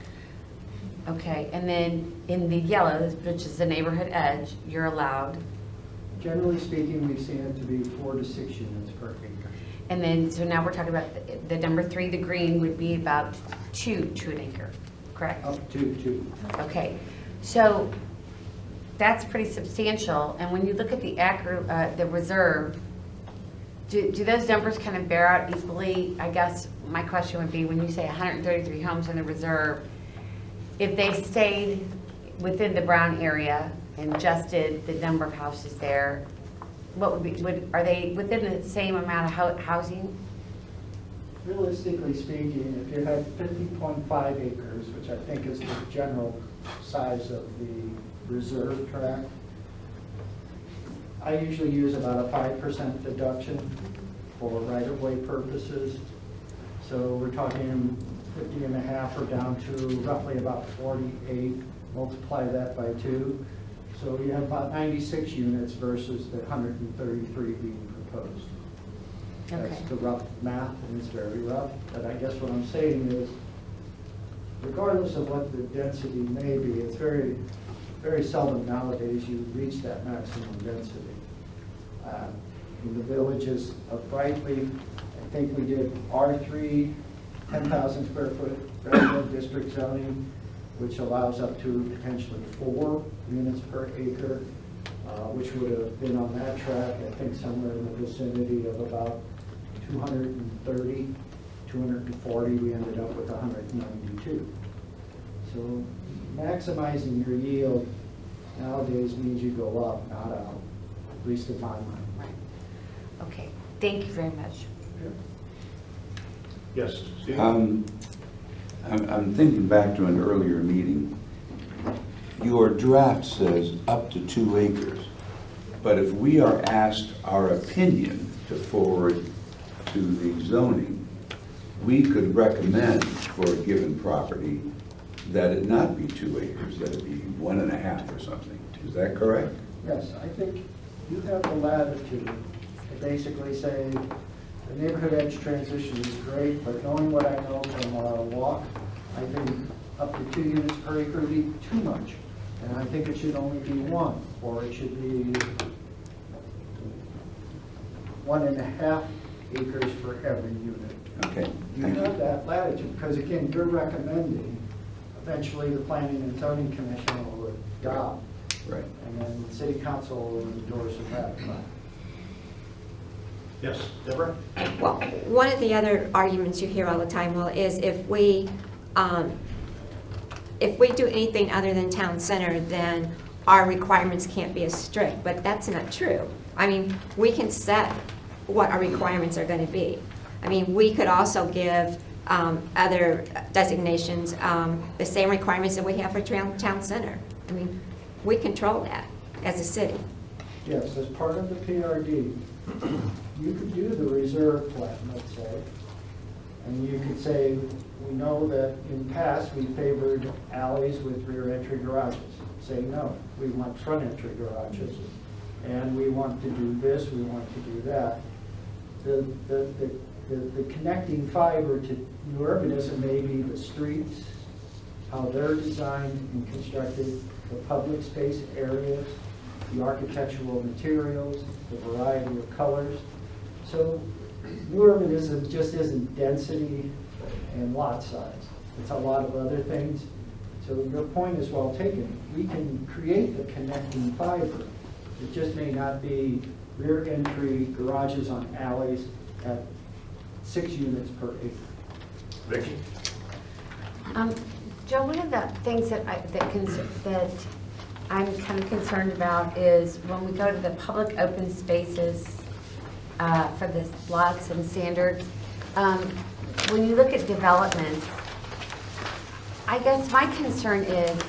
Speaker 20: Okay, and then in the yellow, which is the neighborhood edge, you're allowed?
Speaker 3: Generally speaking, we've seen it to be 4 to 6 units per acre.
Speaker 20: And then, so now we're talking about the number 3, the green would be about 2 to an acre, correct?
Speaker 3: Up to 2.
Speaker 20: Okay, so that's pretty substantial. And when you look at the reserve, do those numbers kind of bear out equally? I guess my question would be, when you say 133 homes in the reserve, if they stayed within the brown area and just did the number of houses there, what would be, are they within the same amount of housing?
Speaker 3: Realistically speaking, if you had 50.5 acres, which I think is the general size of the reserve tract, I usually use about a 5% deduction for right-of-way purposes. So we're talking 50.5 or down to roughly about 48. Multiply that by 2. So you have about 96 units versus the 133 being proposed. That's
Speaker 20: Okay.
Speaker 3: the rough math, and it's very rough. But I guess what I'm saying is, regardless of what the density may be, it's very, very seldom nowadays you reach that maximum density. In the villages of Brightleaf, I think we did R3, 10,000 square foot resident district zoning, which allows up to potentially 4 units per acre, which would have been on that track, I think somewhere in the vicinity of about 230, 240, we ended up with 192. So maximizing your yield nowadays means you go up, not out, at least in my mind.
Speaker 20: Right. Okay, thank you very much.
Speaker 1: Yes, Steve?
Speaker 11: I'm thinking back to an earlier meeting. Your draft says up to 2 acres, but if we are asked our opinion to forward to the zoning, we could recommend for a given property that it not be 2 acres, that it be 1.5 or something. Is that correct?
Speaker 3: Yes, I think you have the latitude to basically say the neighborhood edge transition is great, but knowing what I know from our walk, I think up to 2 units per acre would be too much. And I think it should only be 1, or it should be 1.5 acres for every unit.
Speaker 11: Okay.
Speaker 3: You have that latitude, because again, you're recommending, eventually the Planning and Zoning Commission will adopt.
Speaker 11: Right.
Speaker 3: And then the City Council will endorse that.
Speaker 1: Yes, Deborah?
Speaker 6: Well, one of the other arguments you hear all the time, well, is if we do anything other than town center, then our requirements can't be as strict, but that's not true. I mean, we can set what our requirements are going to be. I mean, we could also give other designations the same requirements that we have for town center. I mean, we control that as a city.
Speaker 3: Yes, as part of the PRD, you could do the reserve plan, let's say, and you could say, we know that in past we favored alleys with rear entry garages. Say, no, we want front entry garages, and we want to do this, we want to do that. The connecting fiber to new urbanism may be the streets, how they're designed and constructed, the public space areas, the architectural materials, the variety of colors. So new urbanism just isn't density and lot size. It's a lot of other things. So your point is well taken. We can create the connecting fiber. It just may not be rear entry garages on alleys at 6 units per acre.
Speaker 1: Vicki?
Speaker 20: Joe, one of the things that I'm kind of concerned about is when we go to the public open spaces for the lots and standards, when you look at development, I guess my concern is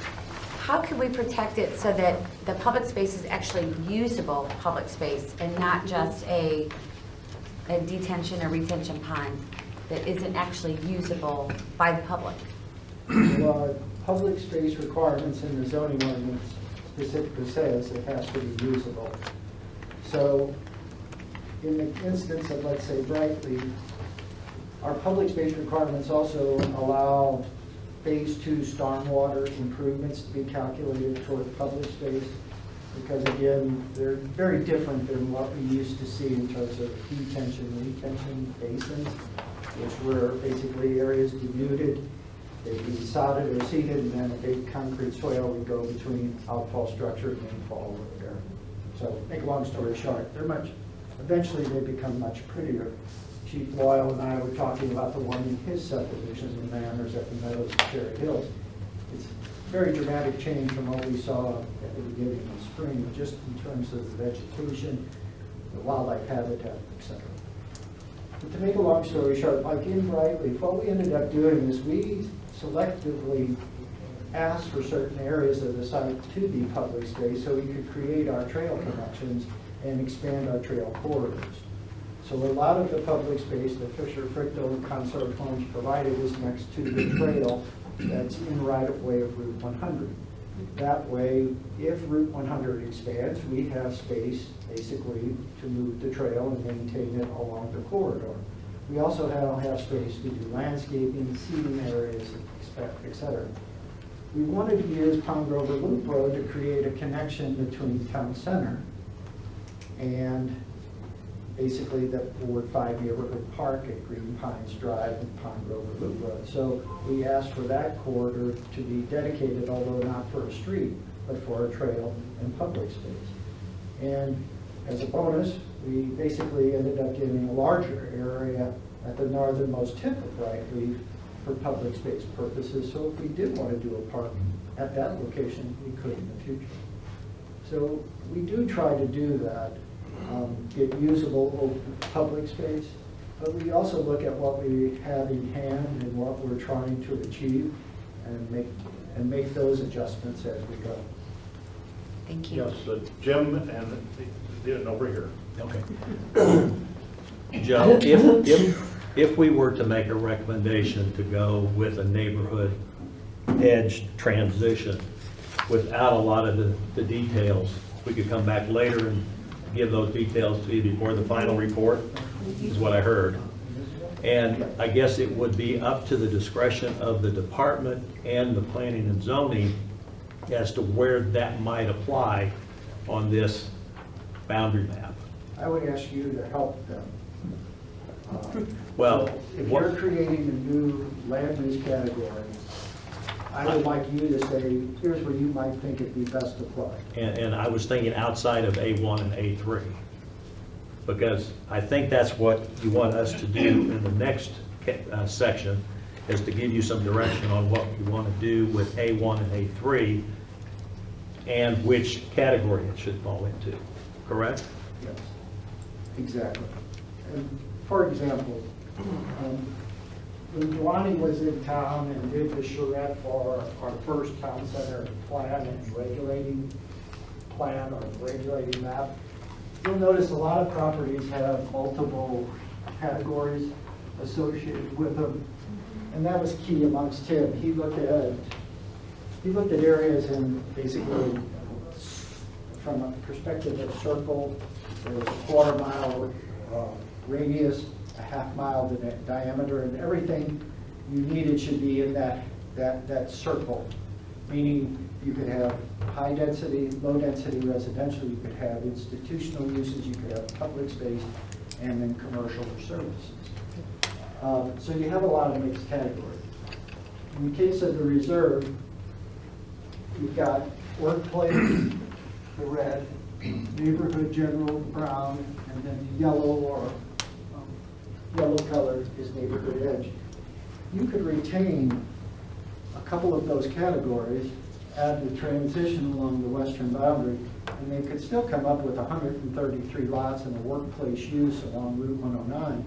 Speaker 20: how can we protect it so that the public space is actually usable public space and not just a detention or retention pond that isn't actually usable by the public?
Speaker 3: Well, public space requirements in the zoning ordinance specifically says it has to be usable. So in the instance of, let's say, Brightleaf, our public space requirements also allow phase 2 stormwater improvements to be calculated toward the public space, because again, they're very different than what we used to see in terms of detention and retention basins, which were basically areas denuded. They'd be sodded or seeded, and then a big concrete soil would go between outfall structure and infall area. So, make a long story short, eventually they become much prettier. Chief Loyal and I were talking about the one in his subdivision, the Manors at the Meadows of Cherry Hills. It's a very dramatic change from what we saw at the beginning of spring, just in terms of the vegetation, the wildlife habitat, etc. But to make a long story short, like in Brightleaf, what we ended up doing is we selectively asked for certain areas of the site to be public space so we could create our trail connections and expand our trail corridors. So a lot of the public space that Fisher, Fricto, Consort Homes provided is next to the trail that's in right-of-way of Route 100. That way, if Route 100 expands, we have space basically to move the trail and maintain it along the corridor. We also have space to do landscaping, seating areas, etc. We wanted to use Pine Grover Loop Road to create a connection between town center and basically the Ward 5 neighborhood park at Green Pines Drive and Pine Grover Loop Road. So we asked for that corridor to be dedicated, although not for a street, but for a trail and public space. And as a bonus, we basically ended up getting a larger area at the northernmost tip of Brightleaf for public space purposes. So if we did want to do a park at that location, we could in the future. So we do try to do that, get usable open public space, but we also look at what we have in hand and what we're trying to achieve and make those adjustments as we go.
Speaker 20: Thank you.
Speaker 1: Yes, Jim and the over here.
Speaker 15: Okay. Joe, if we were to make a recommendation to go with a neighborhood edge transition without a lot of the details, we could come back later and give those details to you before the final report, is what I heard. And I guess it would be up to the discretion of the department and the planning and zoning as to where that might apply on this boundary map.
Speaker 3: I would ask you to help them.
Speaker 15: Well,
Speaker 3: so if you're creating a new land use category, I would like you to say, here's where you might think it'd be best applied.
Speaker 15: and I was thinking outside of A1 and A3, because I think that's what you want us to do in the next section, is to give you some direction on what you want to do with A1 and A3 and which category it should fall into, correct?
Speaker 3: Yes, exactly. And for example, when Duane was in town and did the charrette for our first town center plan and regulating plan or regulating map, you'll notice a lot of properties have multiple categories associated with them. And that was key amongst him. He looked at areas in basically from a perspective of circle. There was a 1/4 mile radius, a 1/2 mile diameter, and everything you needed should be in that circle. Meaning you could have high density, low density residential, you could have institutional uses, you could have public space, and then commercial or services. So you have a lot of mixed categories. In the case of the reserve, you've got workplace, the red, neighborhood general, brown, and then the yellow or yellow color is neighborhood edge. You could retain a couple of those categories, add the transition along the western boundary, and they could still come up with 133 lots in a workplace use along Route 109.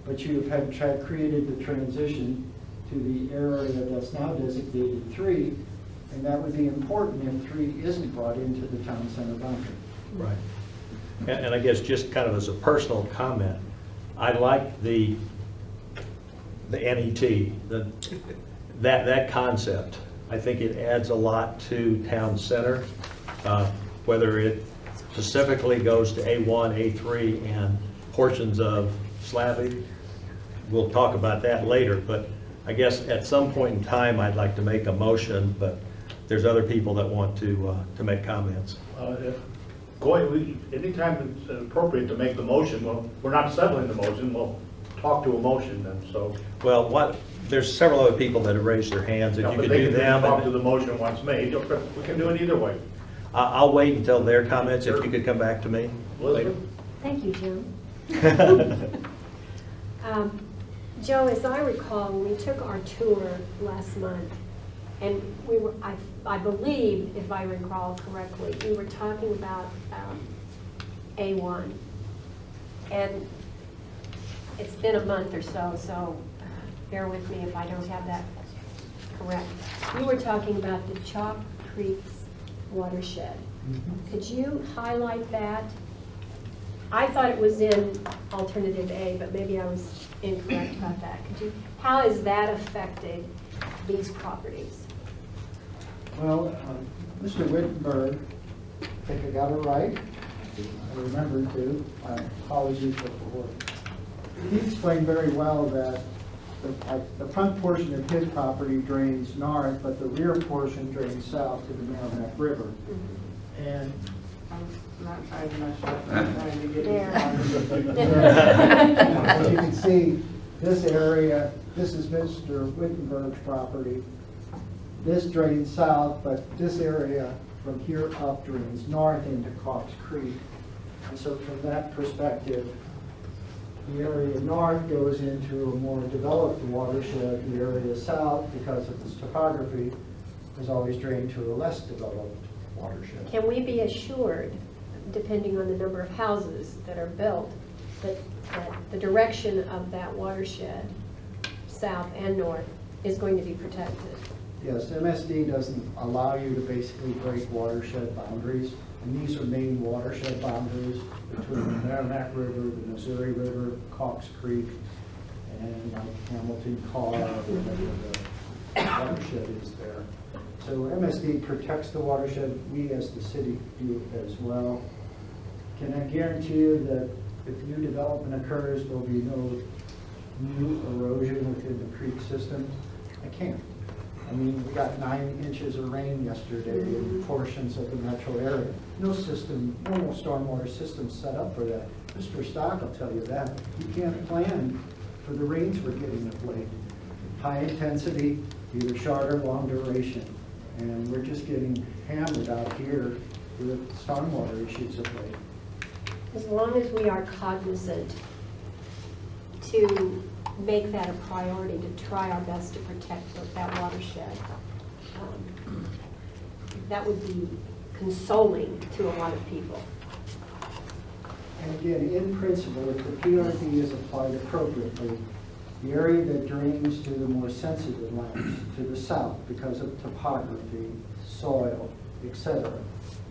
Speaker 3: But you have created the transition to the area that's now designated 3, and that would be important if 3 isn't brought into the town center boundary.
Speaker 15: Right. And I guess just kind of as a personal comment, I like the NET, that concept. I think it adds a lot to town center, whether it specifically goes to A1, A3, and portions of Slavy. We'll talk about that later, but I guess at some point in time, I'd like to make a motion, but there's other people that want to make comments.
Speaker 1: Anytime it's appropriate to make the motion, well, we're not settling the motion, we'll talk to a motion then, so.
Speaker 15: Well, there's several other people that have raised their hands, if you could do them.
Speaker 1: Talk to the motion once made, we can do it either way.
Speaker 15: I'll wait until their comments, if you could come back to me.
Speaker 1: Elizabeth?
Speaker 19: Thank you, Jim. Joe, as I recall, we took our tour last month, and we were, I believe, if I recall correctly, we were talking about A1. And it's been a month or so, so bear with me if I don't have that correct. You were talking about the Chalk Creek's watershed. Could you highlight that? I thought it was in alternative A, but maybe I was incorrect about that. How has that affected these properties?
Speaker 3: Well, Mr. Wittenberg, I think I got it right. I remember to. My apologies before. He explained very well that the front portion of his property drains north, but the rear portion drains south to the Merrimack River. And as you can see, this area, this is Mr. Wittenberg's property. This drains south, but this area from here up drains north into Cox Creek. And so from that perspective, the area north goes into a more developed watershed. The area south, because of its topography, is always drained to a less developed
Speaker 10: watershed.
Speaker 19: Can we be assured, depending on the number of houses that are built, that the direction of that watershed, south and north, is going to be protected?
Speaker 3: Yes, MSD doesn't allow you to basically break watershed boundaries, and these are main watershed boundaries between the Merrimack River, the Missouri River, Cox Creek, and like Hamilton Carr, whatever the watershed is there. So MSD protects the watershed, we as the city do as well. Can I guarantee you that if new development occurs, there'll be no new erosion within the creek system? I can't. I mean, we got 9 inches of rain yesterday in portions of the metro area. No system, no stormwater system set up for that. Mr. Stock will tell you that. You can't plan for the rains we're getting of late. High intensity, either short or long duration. And we're just getting hammered out here with stormwater issues of late.
Speaker 19: As long as we are cognizant to make that a priority, to try our best to protect that watershed, that would be consoling to a lot of people.
Speaker 3: And again, in principle, if the PRD is applied appropriately, the area that drains to the more sensitive lands, to the south, because of topography, soil, etc.,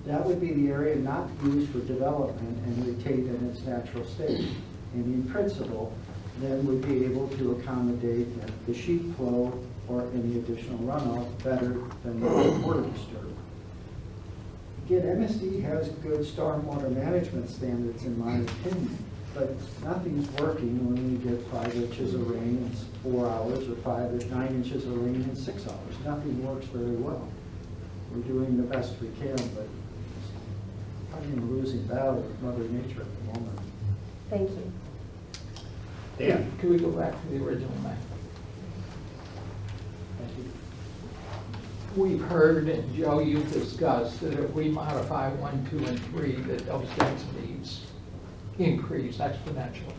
Speaker 3: that would be the area not used for development and retained in its natural state. And in principle, then would be able to accommodate the sheet flow or any additional runoff better than the water disturb. Again, MSD has good stormwater management standards in my opinion, but nothing's working when we get 5 inches of rain in 4 hours or 5 to 9 inches of rain in 6 hours. Nothing works very well. We're doing the best we can, but it's kind of a losing battle with Mother Nature at the moment.
Speaker 19: Thank you.
Speaker 1: Dan?
Speaker 10: Can we go back to the original map?
Speaker 3: Thank you.
Speaker 10: We've heard, and Joe, you've discussed, that if we modify 1, 2, and 3, that those densities increase exponentially.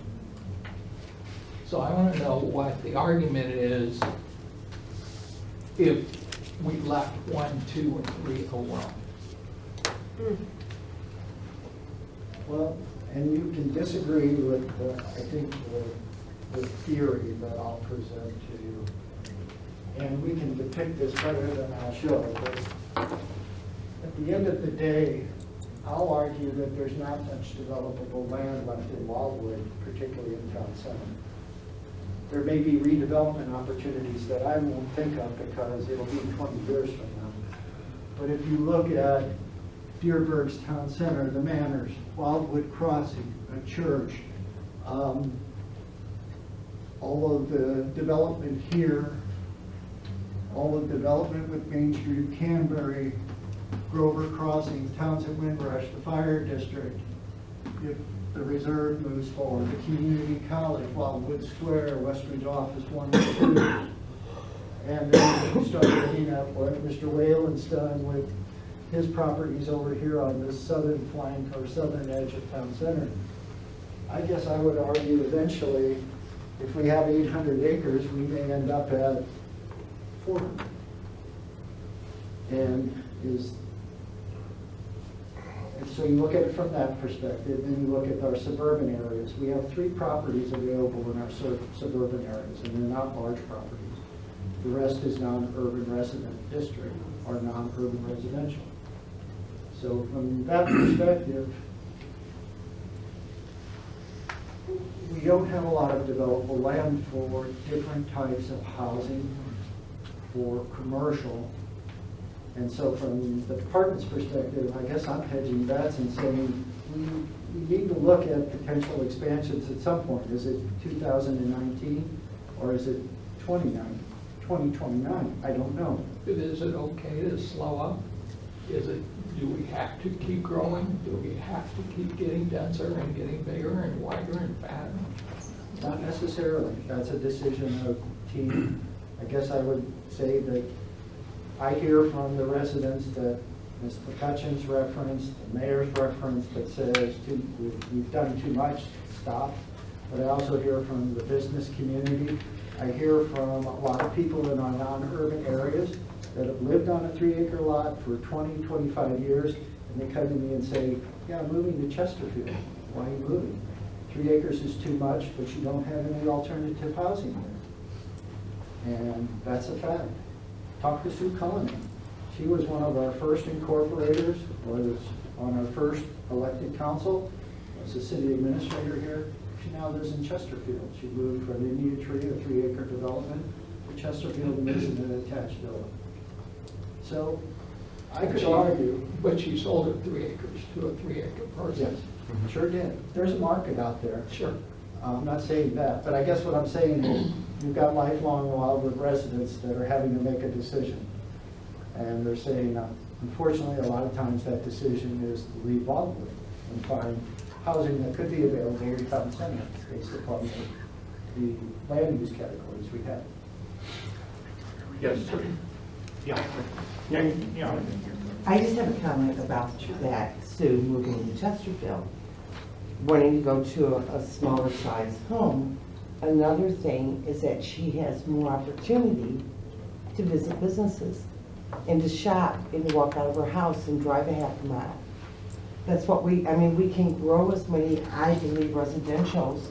Speaker 10: So I want to know what the argument is if we left 1, 2, and 3 alone.
Speaker 3: Well, and you can disagree with, I think, the theory that I'll present to you. And we can depict this better than I'll show. But at the end of the day, I'll argue that there's not much developable land left in Wildwood, particularly in town center. There may be redevelopment opportunities that I won't think of because it'll be 20 years from now. But if you look at Deerberg's town center, the Manors, Wildwood Crossing, a church, all of the development here, all the development with Main Street, Canterbury, Grover Crossing, Townsend Windrush, the fire district, if the reserve moves forward, the community college, Wildwood Square, Westridge Office 1 and 2. And then you start looking at what Mr. Whalen's done with his properties over here on this southern flank or southern edge of town center. I guess I would argue eventually, if we have 800 acres, we may end up at 400. And so you look at it from that perspective, then you look at our suburban areas. We have 3 properties available in our suburban areas, and they're not large properties. The rest is non-urban resident district or non-urban residential. So from that perspective, we don't have a lot of developable land for different types of housing, for commercial. And so from the department's perspective, I guess I'm hedging bets and saying we need to look at potential expansions at some point. Is it 2019 or is it 2029? I don't know.
Speaker 10: Is it okay to slow up? Do we have to keep growing? Do we have to keep getting denser and getting bigger and wider and fatter?
Speaker 3: Not necessarily. That's a decision of team. I guess I would say that I hear from the residents that Ms. McCutcheon's referenced, the mayor's reference that says we've done too much, stop. But I also hear from the business community. I hear from a lot of people in our non-urban areas that have lived on a 3-acre lot for 20, 25 years, and they come to me and say, yeah, I'm moving to Chesterfield. Why are you moving? 3 acres is too much, but you don't have any alternative housing there. And that's a fact. Talk to Sue Cullinan. She was one of our first incorporators, was on our first elected council, was the city administrator here. She now lives in Chesterfield. She moved from Indian Tree, a 3-acre development, to Chesterfield and lives in an attached villa. So I could argue.
Speaker 10: But she sold her 3 acres to a 3-acre parcel.
Speaker 3: Yes, sure did. There's a market out there.
Speaker 10: Sure.
Speaker 3: I'm not saying that, but I guess what I'm saying is you've got lifelong Wildwood residents that are having to make a decision. And they're saying, unfortunately, a lot of times that decision is to leave Wildwood and find housing that could be available here in town center based upon the land use categories we have.
Speaker 1: Yes, sir. Yeah. Yeah.
Speaker 4: I just have a comment about that Sue moving to Chesterfield, wanting to go to a smaller size home. Another thing is that she has more opportunity to visit businesses and to shop and to walk out of her house and drive a half a mile. That's what we can grow as many, I believe, residentials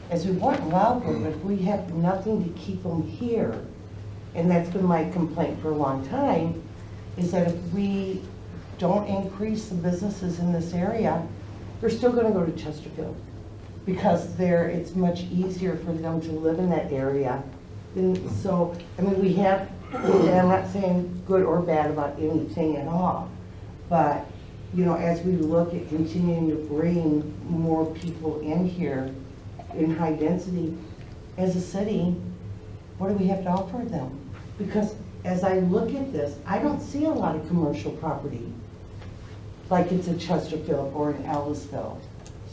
Speaker 4: as we want in Wildwood, but if we have nothing to keep them here, and that's been my complaint for a long time, is that if we don't increase the businesses in this area, they're still gonna go to Chesterfield. Because it's much easier for them to live in that area. So, we have, and I'm not saying good or bad about anything at all, but, as we look at continuing to bring more people in here in high density, as a city, what do we have to offer them? Because as I look at this, I don't see a lot of commercial property like it's in Chesterfield or in Ellisville.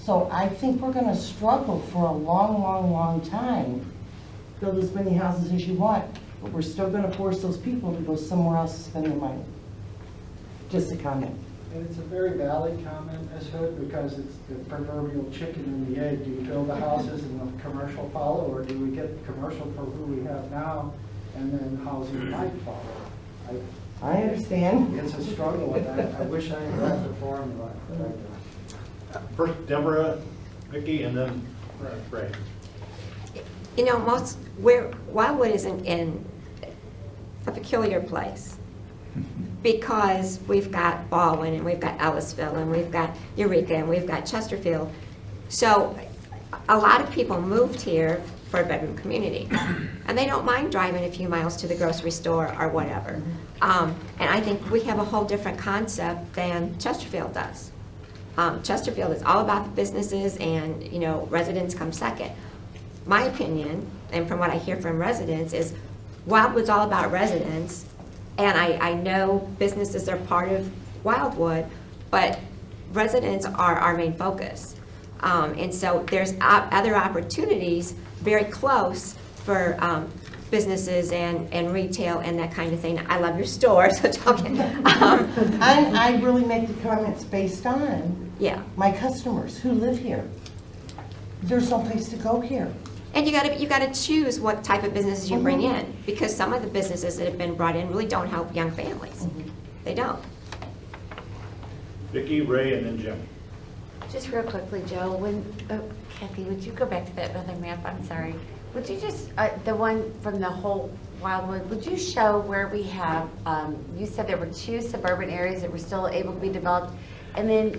Speaker 4: So I think we're gonna struggle for a long, long, long time. Build as many houses as you want, but we're still gonna force those people to go somewhere else to spend their money. Just a comment.
Speaker 3: And it's a very valid comment, Ms. Hood, because it's the proverbial chicken and the egg. Do you build the houses and the commercial follow, or do we get the commercial for who we have now, and then housing might follow?
Speaker 4: I understand.
Speaker 3: It's a struggle, and I wish I had read the formula.
Speaker 1: First Deborah, Vicki, and then Ray.
Speaker 6: Wildwood is in a peculiar place because we've got Baldwin and we've got Ellisville and we've got Eureka and we've got Chesterfield. So a lot of people moved here for a bedroom community and they don't mind driving a few miles to the grocery store or whatever. And I think we have a whole different concept than Chesterfield does. Chesterfield is all about the businesses and, residents come second. My opinion, and from what I hear from residents, is Wildwood's all about residents, and I know businesses are part of Wildwood, but residents are our main focus. And so there's other opportunities very close for businesses and retail and that kind of thing. I love your store, so talking.
Speaker 4: I really make the comments based on my customers who live here. There's no place to go here.
Speaker 6: And you gotta choose what type of businesses you bring in, because some of the businesses that have been brought in really don't help young families. They don't.
Speaker 1: Vicki, Ray, and then Jim.
Speaker 20: Just real quickly, Joe, Kathy, would you go back to that other map? I'm sorry. Would you just, the one from the whole Wildwood, would you show where we have, you said there were 2 suburban areas that were still able to be developed. And then,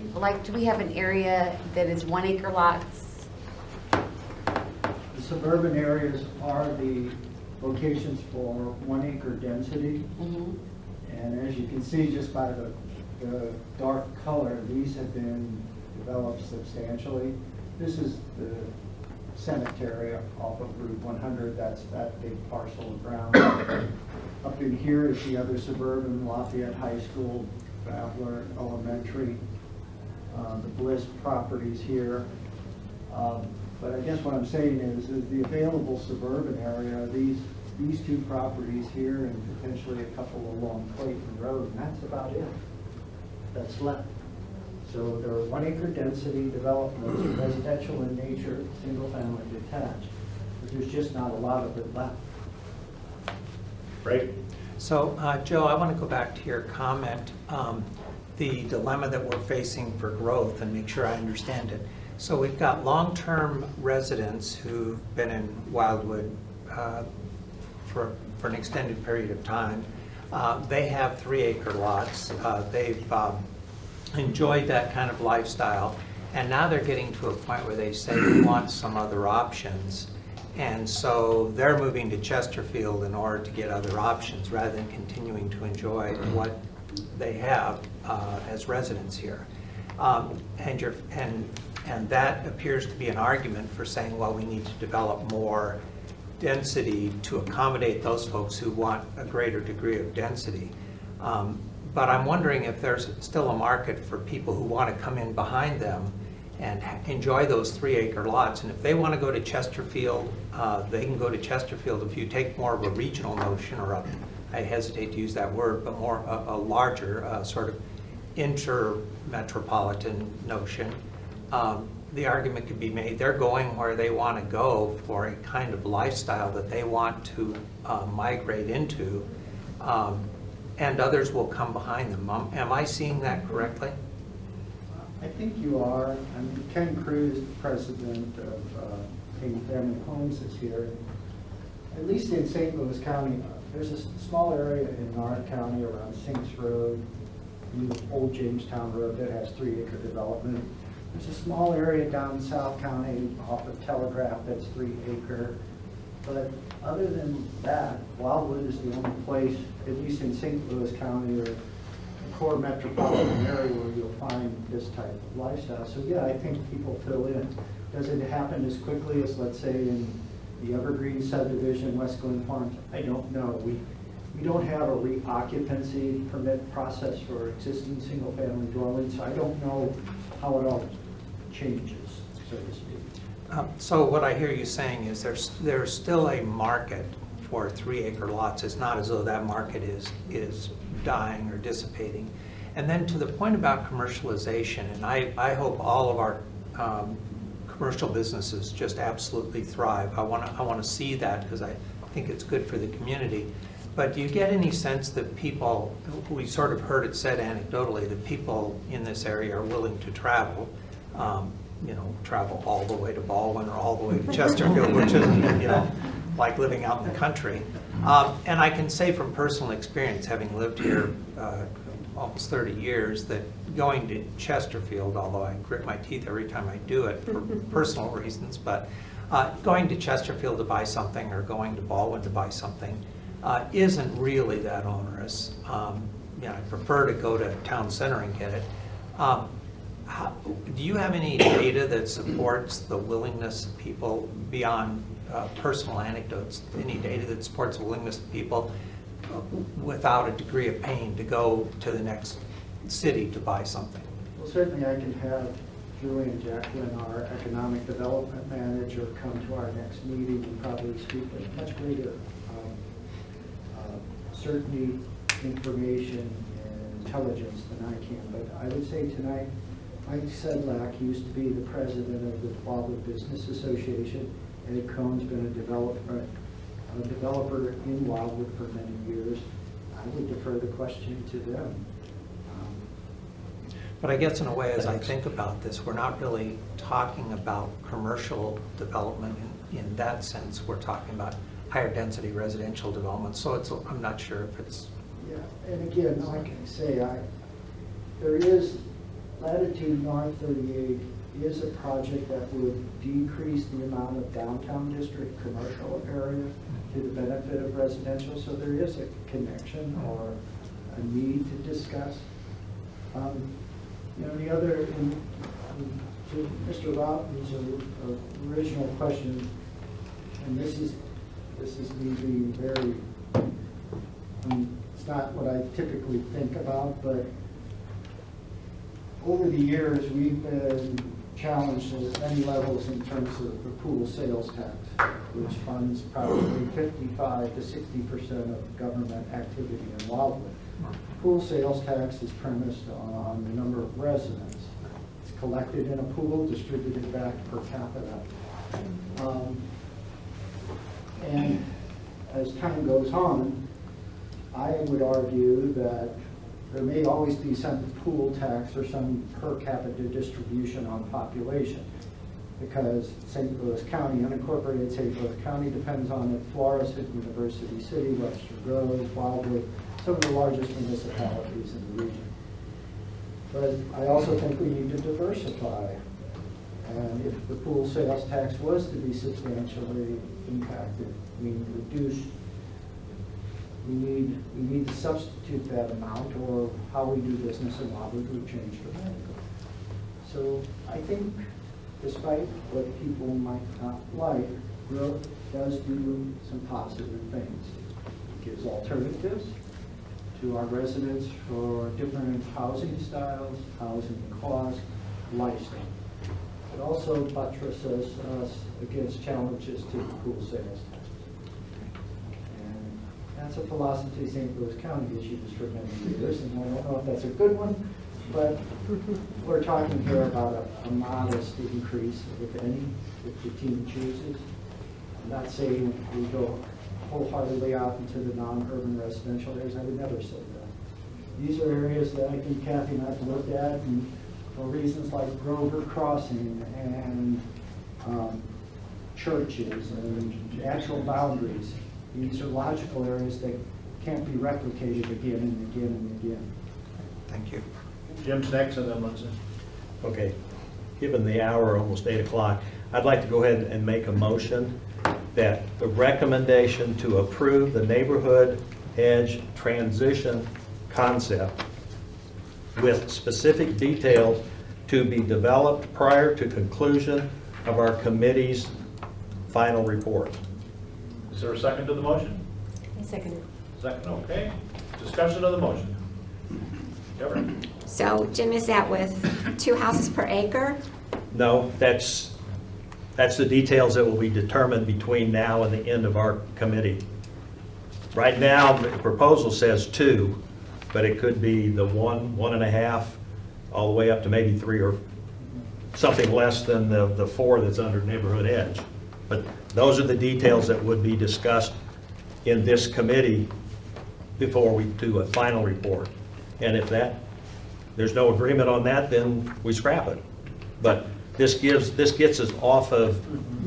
Speaker 20: do we have an area that is 1 acre lots?
Speaker 3: The suburban areas are the locations for 1 acre density. And as you can see just by the dark color, these have been developed substantially. This is the cemetery off of Route 100. That's that big parcel of ground. Up in here is the other suburban, Lafayette High School, Traveler Elementary, the Bliss properties here. But I guess what I'm saying is the available suburban area, these 2 properties here and potentially a couple along Clayton Road, and that's about it that's left. So there are 1 acre density developments, residential in nature, single family detached, but there's just not a lot of it left.
Speaker 1: Right?
Speaker 21: So, Joe, I want to go back to your comment, the dilemma that we're facing for growth, and make sure I understand it. So we've got long-term residents who've been in Wildwood for an extended period of time. They have 3-acre lots. They've enjoyed that kind of lifestyle, and now they're getting to a point where they say we want some other options. And so they're moving to Chesterfield in order to get other options rather than continuing to enjoy what they have as residents here. And that appears to be an argument for saying, well, we need to develop more density to accommodate those folks who want a greater degree of density. But I'm wondering if there's still a market for people who want to come in behind them and enjoy those 3-acre lots. And if they want to go to Chesterfield, they can go to Chesterfield. If you take more of a regional notion, or I hesitate to use that word, but more a larger sort of inter-metropolitan notion, the argument could be made they're going where they want to go for a kind of lifestyle that they want to migrate into, and others will come behind them. Am I seeing that correctly?
Speaker 3: I think you are. Ken Cruz, the president of Payne Family Homes, is here. At least in St. Louis County, there's a small area in North County around Sinks Road, Old Jamestown Road, that has 3-acre development. There's a small area down in South County off of Telegraph that's 3-acre. But other than that, Wildwood is the only place, at least in St. Louis County or the core metropolitan area, where you'll find this type of lifestyle. So yeah, I think people fill in. Does it happen as quickly as, let's say, in the Evergreen subdivision, West Glen Farms? I don't know. We don't have a reoccupancy permit process for existing single-family dwellings, so I don't know how it all changes, so to speak.
Speaker 21: So what I hear you saying is there's still a market for 3-acre lots. It's not as though that market is dying or dissipating. And then to the point about commercialization, and I hope all of our commercial businesses just absolutely thrive. I want to see that because I think it's good for the community. But do you get any sense that people, we sort of heard it said anecdotally, that people in this area are willing to travel, travel all the way to Baldwin or all the way to Chesterfield, which is, like living out in the country. And I can say from personal experience, having lived here almost 30 years, that going to Chesterfield, although I grit my teeth every time I do it for personal reasons, but going to Chesterfield to buy something or going to Baldwin to buy something isn't really that onerous. I prefer to go to town center and get it. Do you have any data that supports the willingness of people beyond personal anecdotes, any data that supports the willingness of people without a degree of pain to go to the next city to buy something?
Speaker 3: Well, certainly I can have Julie and Jacqueline, our economic development manager, come to our next meeting and probably speak with much greater certainty, information, and intelligence than I can. But I would say tonight, Mike Sedlak used to be the president of the Wildwood Business Association. Ed Cohn's been a developer in Wildwood for many years. I would defer the question to them.
Speaker 21: But I guess in a way, as I think about this, we're not really talking about commercial development in that sense. We're talking about higher density residential development. So I'm not sure if it's...
Speaker 3: Yeah, and again, like I say, there is Latitude North 38 is a project that would decrease the amount of downtown district commercial area to the benefit of residential. So there is a connection or a need to discuss. The other, to Mr. Robbins' original question, and this is me being very, it's not what I typically think about, but over the years, we've been challenged at many levels in terms of the pool sales tax, which funds probably 55 to 60% of government activity in Wildwood. Pool sales tax is premised on the number of residents. It's collected in a pool, distributed back per capita. And as time goes on, I would argue that there may always be some pool tax or some per capita distribution on population, because St. Louis County, unincorporated St. Louis County depends on it, Flores, University City, Webster Groves, Wildwood, some of the largest municipalities in the region. But I also think we need to diversify. And if the pool sales tax was to be substantially impacted, we need to substitute that amount, or how we do business in Wildwood would change dramatically. So I think despite what people might not like, growth does do some positive things. It gives alternatives to our residents for different housing styles, housing costs, lifestyle. It also buttresses us against challenges to the pool sales tax. And that's a philosophy St. Louis County has used for many years, and I don't know if that's a good one, but we're talking here about a modest increase, if any, if the team chooses. I'm not saying we go wholeheartedly out into the non-urban residential areas. I would never say that. These are areas that I think Kathy and I have looked at, and for reasons like Grover Crossing and churches and natural boundaries, these are logical areas that can't be replicated again and again and again.
Speaker 21: Thank you.
Speaker 1: Jim's next, and then Lindsay.
Speaker 15: Okay, given the hour, almost 8 o'clock, I'd like to go ahead and make a motion that the recommendation to approve the neighborhood edge transition concept with specific details to be developed prior to conclusion of our committee's final report.
Speaker 1: Is there a second to the motion?
Speaker 19: I second it.
Speaker 1: Second, okay. Discussion of the motion. Deborah?
Speaker 6: So Jim, is that with 2 houses per acre?
Speaker 15: No, that's the details that will be determined between now and the end of our committee. Right now, the proposal says 2, but it could be the 1, 1.5, all the way up to maybe 3 or something less than the 4 that's under neighborhood edge. But those are the details that would be discussed in this committee before we do a final report. And if there's no agreement on that, then we scrap it. But this gets us off of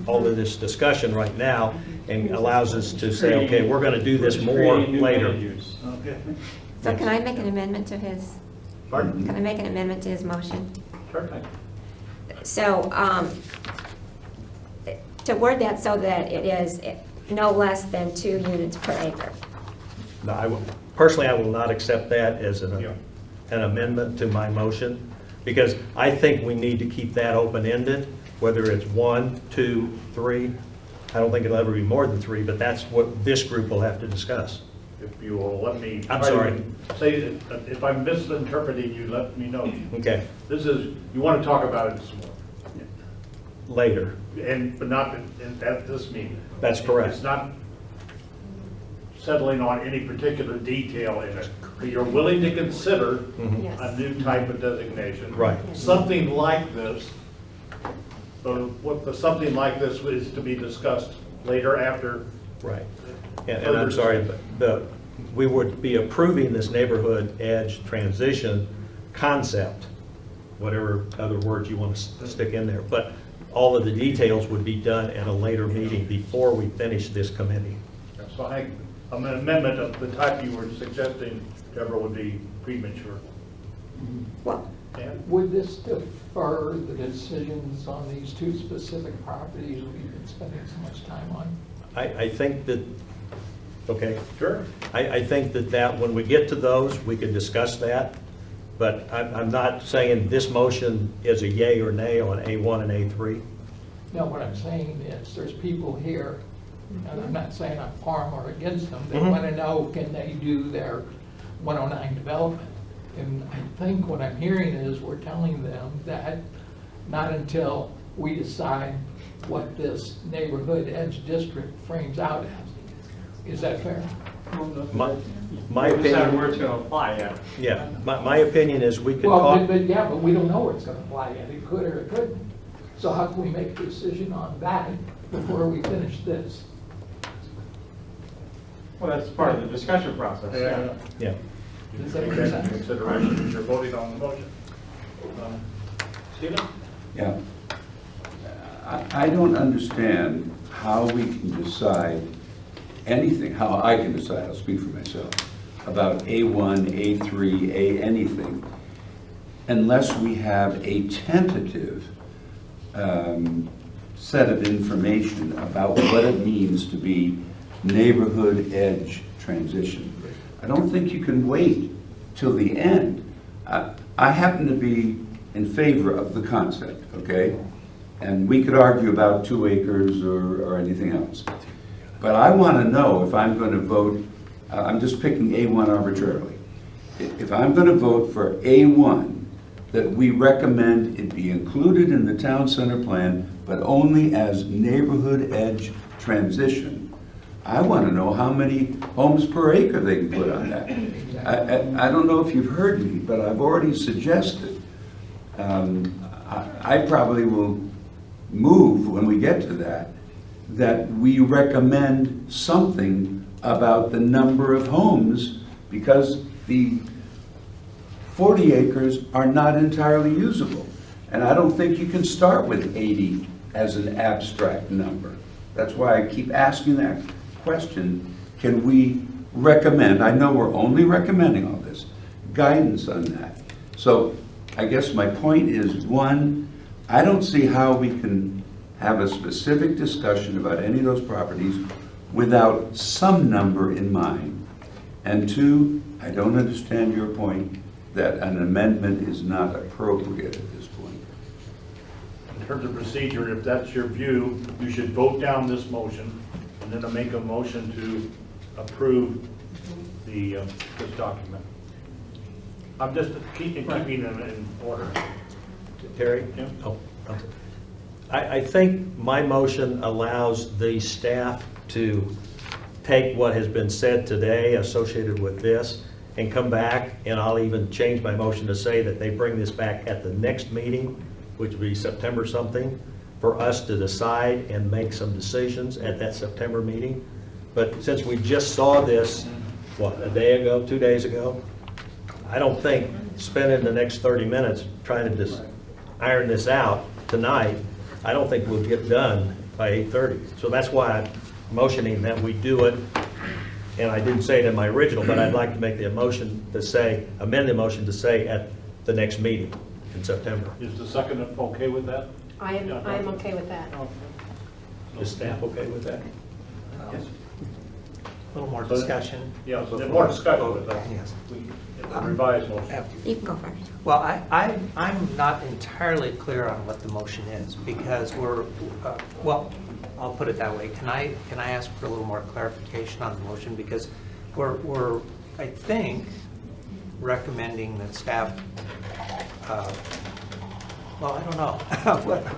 Speaker 15: all of this discussion right now and allows us to say, okay, we're going to do this more later.
Speaker 1: Okay.
Speaker 6: So can I make an amendment to his?
Speaker 1: Pardon?
Speaker 6: Can I make an amendment to his motion?
Speaker 1: Sure thing.
Speaker 6: So, to word that so that it is no less than 2 units per acre.
Speaker 15: No, personally, I will not accept that as an amendment to my motion, because I think we need to keep that open-ended, whether it's 1, 2, 3. I don't think it'll ever be more than 3, but that's what this group will have to discuss.
Speaker 1: If you will let me.
Speaker 15: I'm sorry.
Speaker 1: Say, if I'm misinterpreting you, let me know.
Speaker 15: Okay.
Speaker 1: This is, you want to talk about it some more.
Speaker 15: Later.
Speaker 1: But not at this meeting.
Speaker 15: That's correct.
Speaker 1: It's not settling on any particular detail in it. But you're willing to consider a new type of designation.
Speaker 15: Right.
Speaker 1: Something like this, something like this is to be discussed later after.
Speaker 15: Right. And I'm sorry, but we would be approving this neighborhood edge transition concept, whatever other words you want to stick in there. But all of the details would be done at a later meeting before we finish this committee.
Speaker 1: So I think an amendment of the type you were suggesting, Deborah, would be premature.
Speaker 6: Well,
Speaker 10: would this defer the decisions on these 2 specific properties we've been spending so much time on?
Speaker 15: I think that, okay.
Speaker 1: Sure.
Speaker 15: I think that when we get to those, we can discuss that. But I'm not saying this motion is a yay or nay on A1 and A3.
Speaker 10: No, what I'm saying is there's people here, and I'm not saying I'm for them or against them, they
Speaker 15: Mhm.
Speaker 10: want to know, can they do their 109 development? And I think what I'm hearing is we're telling them that not until we decide what this neighborhood edge district frames out as. Is that fair?
Speaker 15: My opinion.
Speaker 7: Where it's going to apply, yeah.
Speaker 15: Yeah, my opinion is we could
Speaker 10: Well,
Speaker 15: talk.
Speaker 10: but we don't know where it's going to apply yet. It could or it couldn't. So how can we make a decision on that before we finish this?
Speaker 7: Well, that's part of the discussion process, yeah.
Speaker 1: Yeah. Take that into consideration as you're voting on the motion. Stephen?
Speaker 11: Yeah. I don't understand how we can decide anything, how I can decide, I'll speak for myself, about A1, A3, A anything, unless we have a tentative set of information about what it means to be neighborhood edge transition. I don't think you can wait till the end. I happen to be in favor of the concept, okay? And we could argue about 2 acres or anything else. But I want to know if I'm going to vote, I'm just picking A1 arbitrarily. If I'm going to vote for A1, that we recommend it be included in the town center plan, but only as neighborhood edge transition, I want to know how many homes per acre they can put on that. I don't know if you've heard me, but I've already suggested, I probably will move when we get to that we recommend something about the number of homes, because the 40 acres are not entirely usable. And I don't think you can start with 80 as an abstract number. That's why I keep asking that question. Can we recommend, I know we're only recommending all this, guidance on that. So I guess my point is, one, I don't see how we can have a specific discussion about any of those properties without some number in mind. And two, I don't understand your point that an amendment is not appropriate at this point.
Speaker 1: In terms of procedure, if that's your view, you should vote down this motion and then make a motion to approve the this document. I'm just keeping them in order.
Speaker 15: Terry?
Speaker 1: Yeah.
Speaker 15: Oh, okay. I think my motion allows the staff to take what has been said today associated with this and come back, and I'll even change my motion to say that they bring this back at the next meeting, which would be September something, for us to decide and make some decisions at that September meeting. But since we just saw this, what, a day ago, 2 days ago, I don't think spending the next 30 minutes trying to just iron this out tonight, I don't think we'll get done by 8:30. So that's why I'm motioning that we do it, and I didn't say it in my original, but I'd like to make the motion to say, amend the motion to say at the next meeting in September.
Speaker 1: Is the second okay with that?
Speaker 19: I am okay with that.
Speaker 1: Is staff okay with that?
Speaker 21: Yes. A little more discussion.
Speaker 1: Yeah, so more discussion with that.
Speaker 21: Yes.
Speaker 1: The revised motion.
Speaker 6: You can go first.
Speaker 21: Well, I'm not entirely clear on what the motion is, because we're, well, I'll put it that way. Can I ask for a little more clarification on the motion? Because we're I think, recommending that staff, well, I don't know.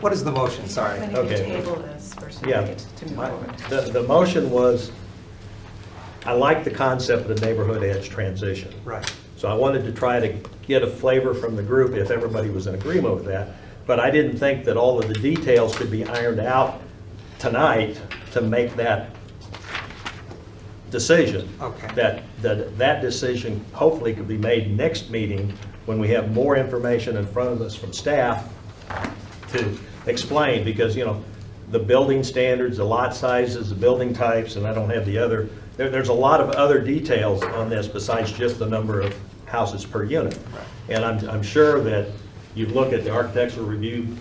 Speaker 21: What is the motion? Sorry.
Speaker 17: I think you table this versus
Speaker 15: Yeah.
Speaker 17: to move forward.
Speaker 15: The motion was, I like the concept of the neighborhood edge transition.
Speaker 21: Right.
Speaker 15: So I wanted to try to get a flavor from the group if everybody was in agreement with that. But I didn't think that all of the details could be ironed out tonight to make that decision.
Speaker 21: Okay.
Speaker 15: That decision hopefully could be made next meeting when we have more information in front of us from staff to explain, because, you know, the building standards, the lot sizes, the building types, and I don't have the other, there's a lot of other details on this besides just the number of houses per unit. Right. And I'm sure that you've looked at the architectural review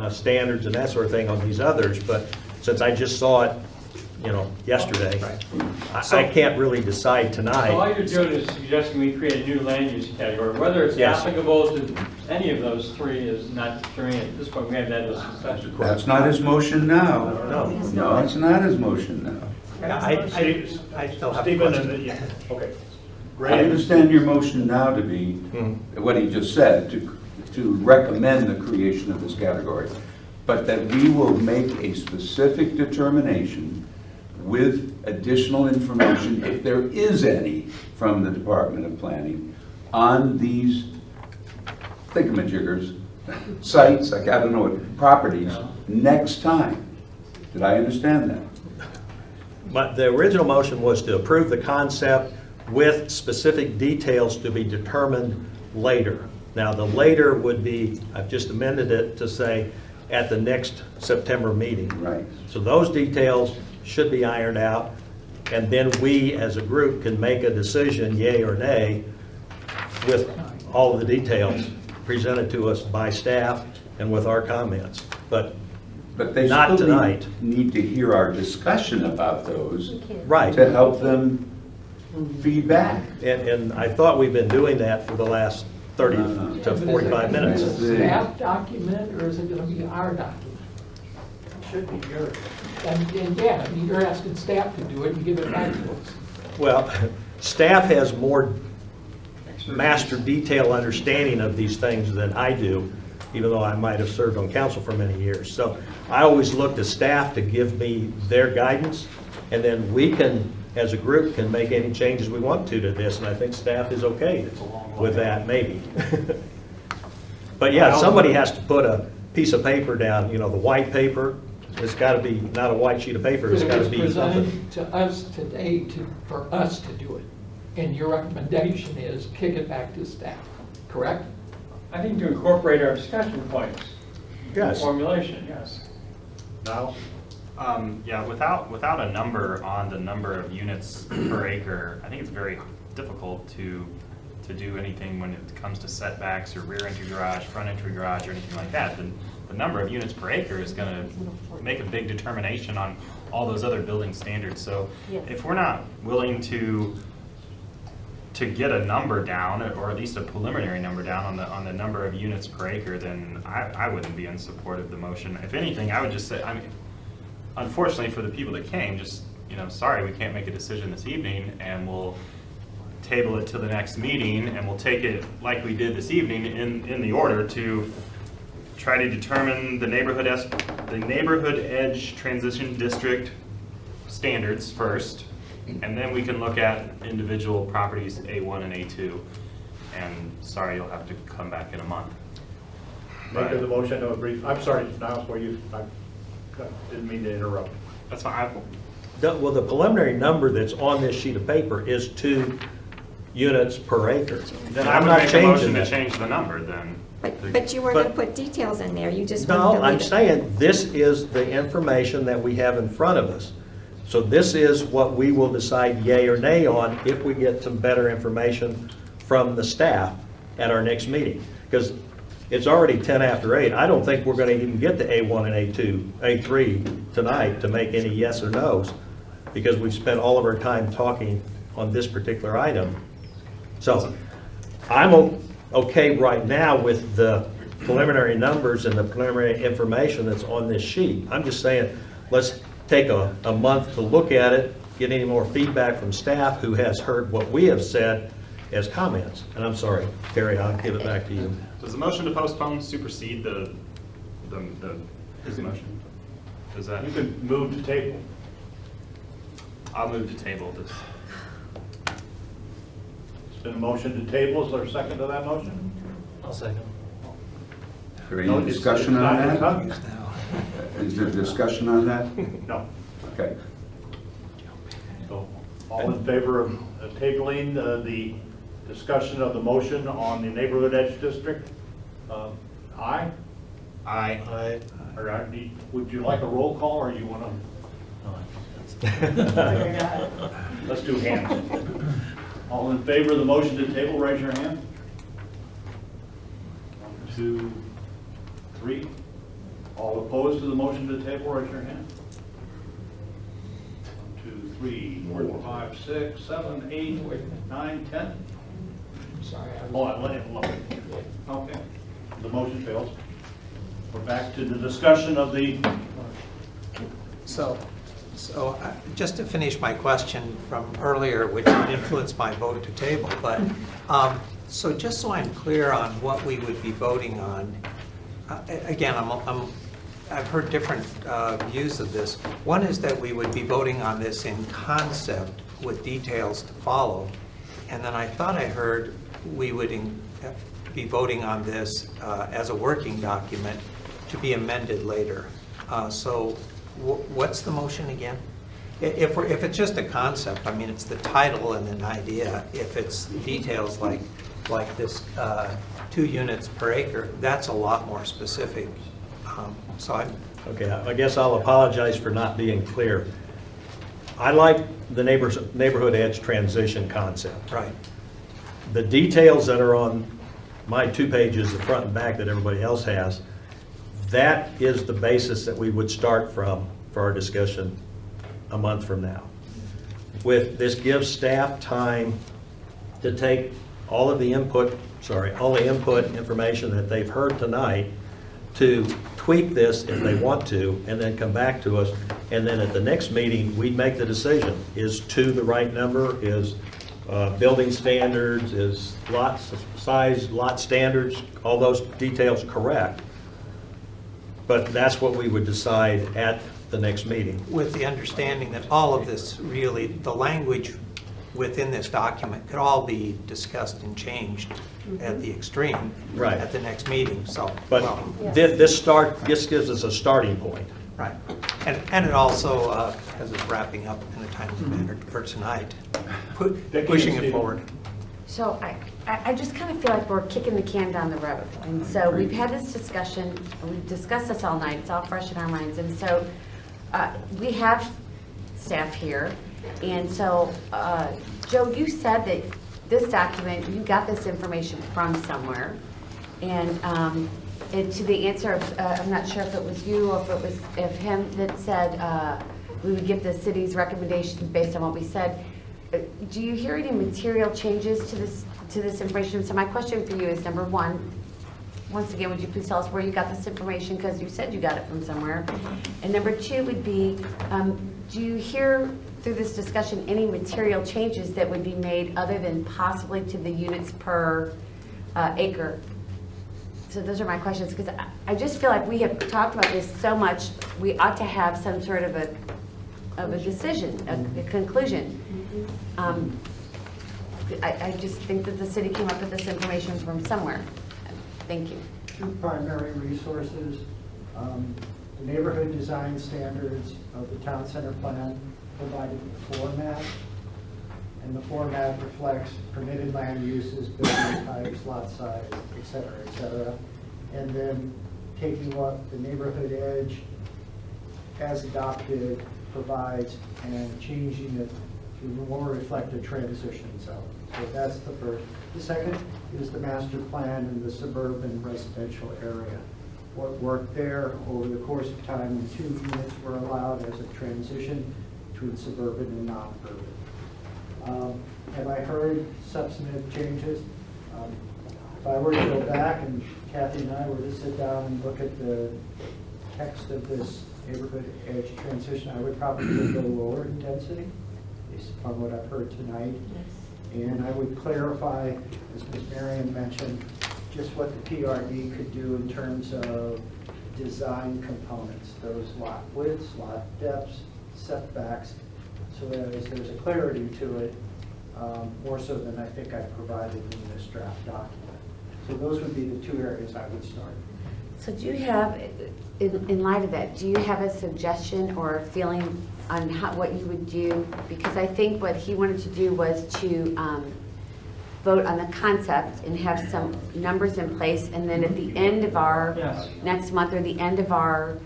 Speaker 15: standards and that sort of thing on these others, but since I just saw it, you know, yesterday, right. I can't really decide tonight.
Speaker 7: So all you're doing is suggesting we create a new land use category. Whether it's
Speaker 15: Yes.
Speaker 7: applicable to any of those three is not determined at this point. We have that as a discussion.
Speaker 11: That's not his motion now.
Speaker 15: No,
Speaker 11: it's not his motion now.
Speaker 21: I still have a
Speaker 1: Stephen,
Speaker 21: question.
Speaker 1: okay.
Speaker 11: I understand your motion now to be what he just said, to recommend the creation of this category, but that we will make a specific determination with additional information, if there is any, from the Department of Planning on these thingamajiggers, sites, like, I don't know what, properties, next time. Did I understand that?
Speaker 15: But the original motion was to approve the concept with specific details to be determined later. Now, the later would be, I've just amended it to say, at the next September meeting.
Speaker 11: Right.
Speaker 15: So those details should be ironed out, and then we, as a group, can make a decision, yay or nay, with all of the details presented to us by staff and with our comments. But
Speaker 11: they
Speaker 15: not
Speaker 11: still
Speaker 15: tonight.
Speaker 11: need to hear our discussion about those.
Speaker 15: Right.
Speaker 11: To help them feedback.
Speaker 15: And I thought we've been doing that for the last 30 to 45 minutes.
Speaker 10: Is it a staff document or is it going to be our document? It should be yours. And yeah, I mean, you're asking staff to do it and give it back to us.
Speaker 15: Well, staff has more master detail understanding of these things than I do, even though I might have served on council for many years. So I always look to staff to give me their guidance, and then we can, as a group, can make any changes we want to this, and I think staff is okay with that, maybe. But yeah, somebody has to put a piece of paper down, the white paper. It's got to be not a white sheet of paper, it's got to be something.
Speaker 10: It was presented to us today for us to do it. And your recommendation is kick it back to staff, correct?
Speaker 7: I think to incorporate our discussion points.
Speaker 15: Yes.
Speaker 7: Formulation, yes.
Speaker 1: Now,
Speaker 18: Yeah, without a number on the number of units per acre, I think it's very difficult to do anything when it comes to setbacks or rear entry garage, front entry garage, or anything like that. The number of units per acre is going to make a big determination on all those other building standards. So if we're not willing to get a number down, or at least a preliminary number down on the number of units per acre, then I wouldn't be in support of the motion. If anything, I would just say, unfortunately for the people that came, just, sorry, we can't make a decision this evening, and we'll table it to the next meeting, and we'll take it like we did this evening in the order to try to determine the neighborhood edge transition district standards first, and then we can look at individual properties A1 and A2. And sorry, you'll have to come back in a month.
Speaker 1: make the motion of a brief, I'm sorry, Niles, I didn't mean to interrupt.
Speaker 18: That's fine.
Speaker 15: Well, the preliminary number that's on this sheet of paper is 2 units per acre.
Speaker 18: Then
Speaker 15: I'm
Speaker 18: I
Speaker 15: not
Speaker 18: would make a
Speaker 15: changing
Speaker 18: motion to
Speaker 15: that.
Speaker 18: change the number then.
Speaker 6: But you were going to put details in there, you just wanted
Speaker 15: No,
Speaker 6: to
Speaker 15: I'm
Speaker 6: leave it.
Speaker 15: saying this is the information that we have in front of us. So this is what we will decide yay or nay on if we get some better information from the staff at our next meeting. Because it's already 10 after 8. I don't think we're going to even get to A1 and A2, A3 tonight to make any yes or no's, because we've spent all of our time talking on this particular item. So I'm okay right now with the preliminary numbers and the preliminary information that's on this sheet. I'm just saying, let's take a month to look at it, get any more feedback from staff who has heard what we have said as comments. And I'm sorry, Terry, I'll give it back to you.
Speaker 18: Does the motion to postpone supersede his motion? Does that?
Speaker 1: You could move to table.
Speaker 18: I'll move to table this.
Speaker 1: It's been a motion to table, is there a second to that motion?
Speaker 15: I'll second.
Speaker 11: Is there any discussion on that? Is there discussion on that?
Speaker 1: No.
Speaker 11: Okay.
Speaker 1: So, all in favor of tabling the discussion of the motion on the neighborhood edge district? Aye?
Speaker 18: Aye.
Speaker 1: All right, would you like a roll call, or you want to? Let's do hands. All in favor of the motion to table, raise your hand. 1, 2, 3. All opposed to the motion to table, raise your hand. 1, 2, 3, 4, 5, 6, 7, 8, 9, 10.
Speaker 10: Sorry,
Speaker 1: Oh, let him look. Okay. The motion fails. We're back to the discussion of the.
Speaker 21: So just to finish my question from earlier, which influenced my vote to table, but so just so I'm clear on what we would be voting on, again, I've heard different views of this. One is that we would be voting on this in concept with details to follow, and then I thought I heard we would be voting on this as a working document to be amended later. So what's the motion again? If it's just a concept, I mean, it's the title and an idea. If it's details like this 2 units per acre, that's a lot more specific. So
Speaker 15: Okay, I guess I'll apologize for not being clear. I like the neighborhood edge transition concept.
Speaker 21: Right.
Speaker 15: The details that are on my 2 pages, the front and back that everybody else has, that is the basis that we would start from for our discussion a month from now. This gives staff time to take all the input information that they've heard tonight to tweak this if they want to, and then come back to us. And then at the next meeting, we'd make the decision. Is 2 the right number? Is building standards, is lot size, lot standards, all those details correct? But that's what we would decide at the next meeting.
Speaker 21: with the understanding that all of this really, the language within this document could all be discussed and changed at the extreme
Speaker 15: Right.
Speaker 21: at the next meeting, so.
Speaker 15: But
Speaker 21: well,
Speaker 15: this gives us a starting point.
Speaker 21: right. And it also, as it's wrapping up in a timely manner for tonight, pushing it forward.
Speaker 20: So I just kind of feel like we're kicking the can down the road. And so we've had this discussion, we've discussed this all night, it's all fresh in our minds. And so we have staff here. And so, Joe, you said that this document, you got this information from somewhere. And to the answer of, I'm not sure if it was you or if him that said we would give the city's recommendations based on what we said. Do you hear any material changes to this information? So my question for you is, number one, once again, would you please tell us where you got this information, because you said you got it from somewhere? And number 2 would be, do you hear through this discussion any material changes that would be made other than possibly to the units per acre? So those are my questions, because I just feel like we have talked about this so much, we ought to have some sort of a decision, a conclusion. I just think that the city came up with this information from somewhere. Thank you.
Speaker 3: 2 primary resources. The neighborhood design standards of the town center plan provided the format, and the format reflects permitted land uses, building types, lot size, et cetera, and then taking what the neighborhood edge as adopted provides and changing it to more reflect a transition zone. So that's the first. The second is the master plan in the suburban residential area. What worked there over the course of time when 2 units were allowed as a transition between suburban and non-urban. Have I heard substantive changes? If I were to go back and Kathy and I were to sit down and look at the text of this neighborhood edge transition, I would probably go lower in density, based upon what I've heard tonight. And I would clarify, as Ms. Marion mentioned, just what the PRD could do in terms of design components, those lot widths, lot depths, setbacks, so that there's a clarity to it, more so than I think I've provided in this draft document. So those would be the 2 areas I would start.
Speaker 20: So do you have, in light of that, do you have a suggestion or a feeling on what you would do? Because I think what he wanted to do was to vote on the concept and have some numbers in place, and then at the end of our next month or the end of our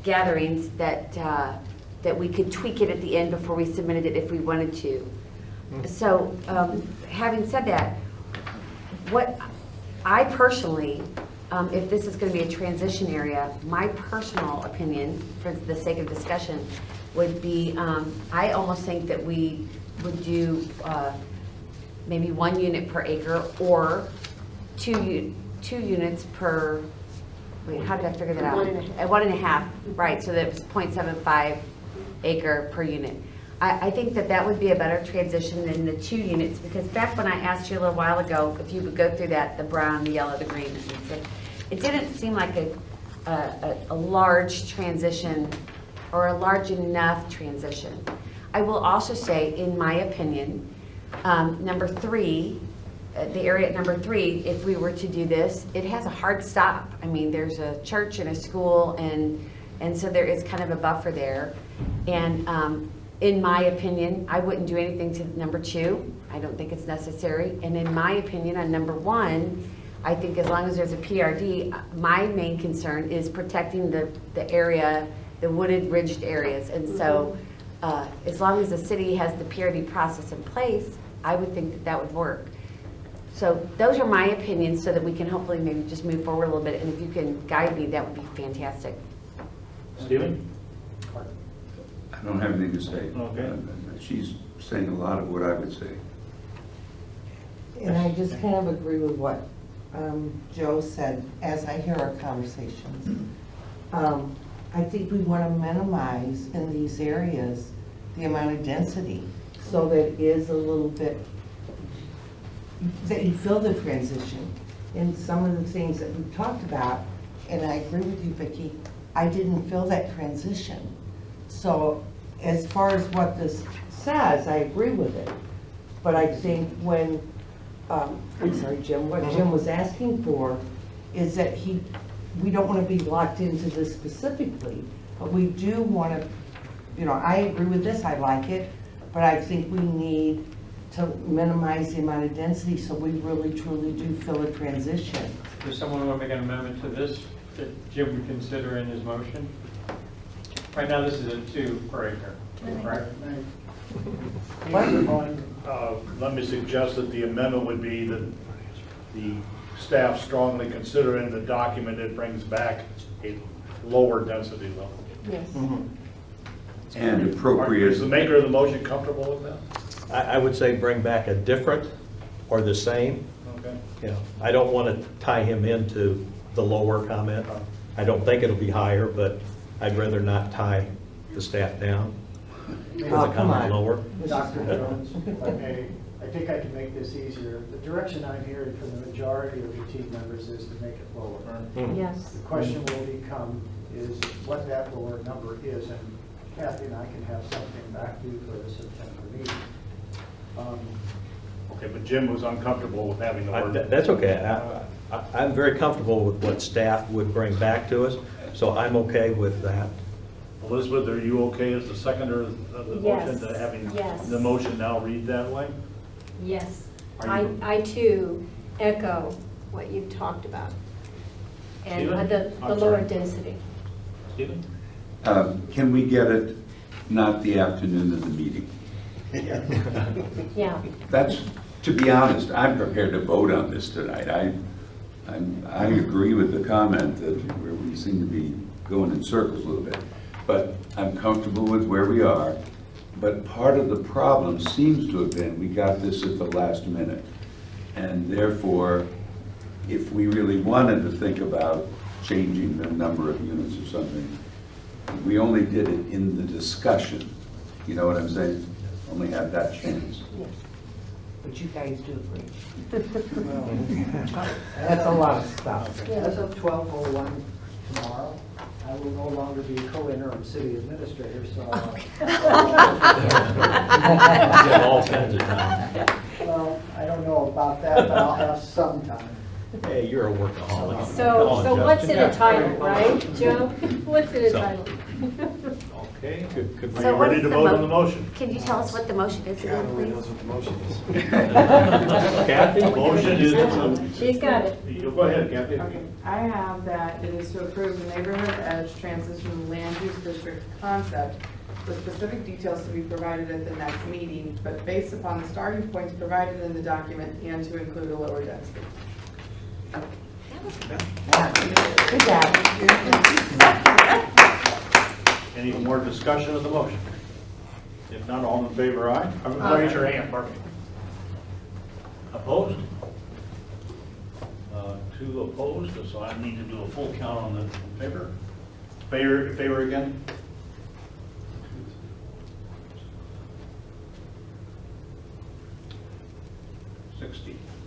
Speaker 20: gatherings, that we could tweak it at the end before we submitted it if we wanted to. So having said that, what I personally, if this is going to be a transition area, my personal opinion, for the sake of discussion, would be, I almost think that we would do maybe 1 unit per acre, or 2 units per, wait, how did I figure that out? 1.5, right, so that was 0.75 acre per unit. I think that would be a better transition than the 2 units, because back when I asked you a little while ago if you would go through that, the brown, the yellow, the green, it didn't seem like a large transition or a large enough transition. I will also say, in my opinion, number 3, the area at number 3, if we were to do this, it has a hard stop. I mean, there's a church and a school, and so there is kind of a buffer there. And in my opinion, I wouldn't do anything to number 2. I don't think it's necessary. And in my opinion, on number 1, I think as long as there's a PRD, my main concern is protecting the area, the wooded ridged areas. And so as long as the city has the PRD process in place, I would think that that would work. So those are my opinions, so that we can hopefully maybe just move forward a little bit. And if you can guide me, that would be fantastic.
Speaker 1: Stephen?
Speaker 11: I don't have anything to say.
Speaker 1: Okay.
Speaker 11: She's saying a lot of what I would say.
Speaker 4: And I just kind of agree with what Joe said as I hear our conversations. I think we want to minimize in these areas the amount of density so that it is a little bit, that you feel the transition. And some of the things that we've talked about, and I agree with you, Vicki, I didn't feel that transition. So as far as what this says, I agree with it. But I think when, I'm sorry, Jim, what Jim was asking for is that we don't want to be locked into this specifically, but we do want to, you know, I agree with this, I like it, but I think we need to minimize the amount of density so we really truly do feel a transition.
Speaker 7: Does someone want to make an amendment to this that Jim would consider in his motion? Right now, this is a 2 per acre, right?
Speaker 1: Let me suggest that the amendment would be that the staff strongly consider in the document it brings back a lower density level.
Speaker 19: Yes.
Speaker 11: And appropriate.
Speaker 1: Is the maker of the motion comfortable with that?
Speaker 15: I would say bring back a different or the same.
Speaker 1: Okay.
Speaker 15: You know, I don't want to tie him into the lower comment. I don't think it'll be higher, but I'd rather not tie the staff down with the comment lower.
Speaker 3: Dr. Jones, if I may, I think I can make this easier. The direction I'm hearing from the majority of the team members is to make it lower.
Speaker 19: Yes.
Speaker 3: The question will become is what that lower number is, and Kathy and I can have something back to you for the September meeting.
Speaker 1: Okay, but Jim was uncomfortable with having the word.
Speaker 15: That's okay. I'm very comfortable with what staff would bring back to us, so I'm okay with that.
Speaker 1: Elizabeth, are you okay as the seconder of the motion to having the motion now read that way?
Speaker 19: Yes.
Speaker 1: Are you-
Speaker 19: I too echo what you've talked about. And
Speaker 1: Stephen?
Speaker 19: the
Speaker 1: I'm
Speaker 19: lower
Speaker 1: sorry.
Speaker 19: density.
Speaker 1: Stephen?
Speaker 11: Can we get it not the afternoon of the meeting?
Speaker 19: Yeah.
Speaker 11: That's, to be honest, I'm prepared to vote on this tonight. I agree with the comment that we seem to be going in circles a little bit, but I'm comfortable with where we are. But part of the problem seems to have been we got this at the last minute. And therefore, if we really wanted to think about changing the number of units or something, we only did it in the discussion. You know what I'm saying? Only had that chance.
Speaker 4: Yes. But you guys do agree. That's a lot of stuff.
Speaker 3: As of 12:01 tomorrow, I will no longer be co-interim city administrator, so.
Speaker 15: All kinds of time.
Speaker 3: Well, I don't know about that, but I'll have some time.
Speaker 15: Hey, you're a workaholic. Come
Speaker 19: So
Speaker 15: on,
Speaker 19: what's
Speaker 15: Justin.
Speaker 19: it entitled, right, Joe? What's it
Speaker 15: So-
Speaker 19: entitled?
Speaker 1: Okay.
Speaker 15: Could
Speaker 1: Are
Speaker 20: So
Speaker 1: you
Speaker 20: what
Speaker 1: ready
Speaker 20: is
Speaker 1: to
Speaker 20: the
Speaker 1: vote on the motion?
Speaker 20: Can you tell us what the motion is again, please?
Speaker 15: Kathy?
Speaker 1: Motion is,
Speaker 19: She's got it.
Speaker 1: you go ahead, Kathy.
Speaker 2: Okay, I have that it is to approve the neighborhood edge transition land use district concept with specific details to be provided at the next meeting, but based upon the starting points provided in the document and to include a lower density.
Speaker 4: Good job.
Speaker 1: Any more discussion of the motion? If not, all in favor, aye? Raise your hand, pardon me. Opposed? 2 opposed, so I need to do a full count on the favor. Favor again?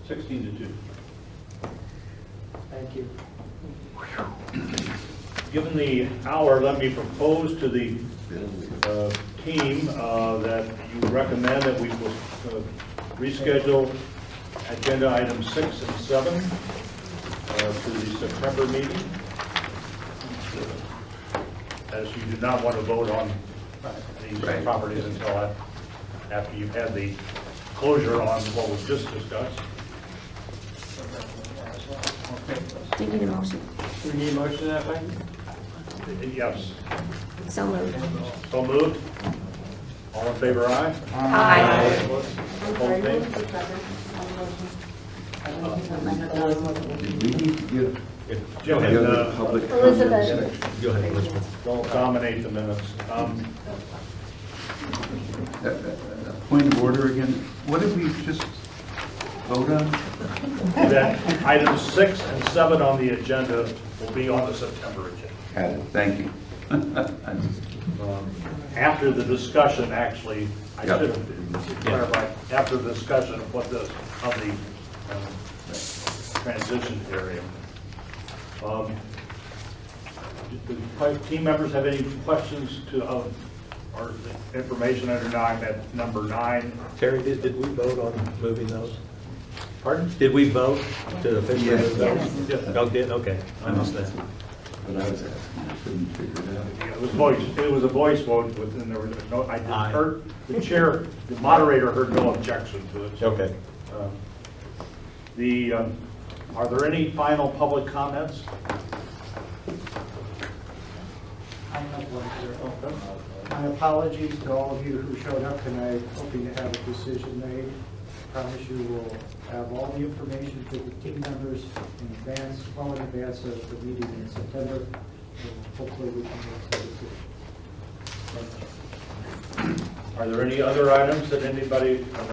Speaker 1: Sixteen to 2.
Speaker 3: Thank you.
Speaker 1: Given the hour, let me propose to the team that you recommend that we will reschedule agenda items 6 and 7 to the September meeting, as you do not want to vote on these
Speaker 11: Right.
Speaker 1: properties until after you've had the closure on what was just discussed.
Speaker 6: Do you need a motion?
Speaker 7: Do we need a motion to that effect?
Speaker 1: Yes.
Speaker 6: So moved.
Speaker 1: So moved. All in favor, aye?
Speaker 6: Aye.
Speaker 2: I'm sorry, who was the second on the motion?
Speaker 11: Did we need to give
Speaker 1: Jim,
Speaker 11: the other public
Speaker 19: Elizabeth.
Speaker 11: comments?
Speaker 15: Go ahead, Elizabeth.
Speaker 1: don't dominate the minutes.
Speaker 11: Point of order again, what did we just vote on?
Speaker 1: That items 6 and 7 on the agenda will be on the September agenda.
Speaker 11: Had it, thank you.
Speaker 1: After the discussion, actually, I
Speaker 11: Yep.
Speaker 1: should have clarified, after the discussion of what the, transition area. Do team members have any questions or information under number 9?
Speaker 15: Terry, did we vote on moving those?
Speaker 1: Pardon?
Speaker 15: Did we vote to officially
Speaker 11: Yes.
Speaker 15: move those?
Speaker 1: Yes.
Speaker 15: Oh, did, okay, I missed that.
Speaker 11: But I was asking, I couldn't figure it out.
Speaker 1: It was voice, it was a voice vote, within there was no, I didn't
Speaker 15: Aye.
Speaker 1: heard, the chair, the moderator heard no objection to it. So,
Speaker 15: Okay.
Speaker 1: Are there any final public comments?
Speaker 3: I have one, sir. My apologies to all of you who showed up tonight, hoping to have a decision made. Promise you will have all the information for the team members in advance, well in advance of the meeting in September. And hopefully we can make some decision.
Speaker 1: Are there any other items that anybody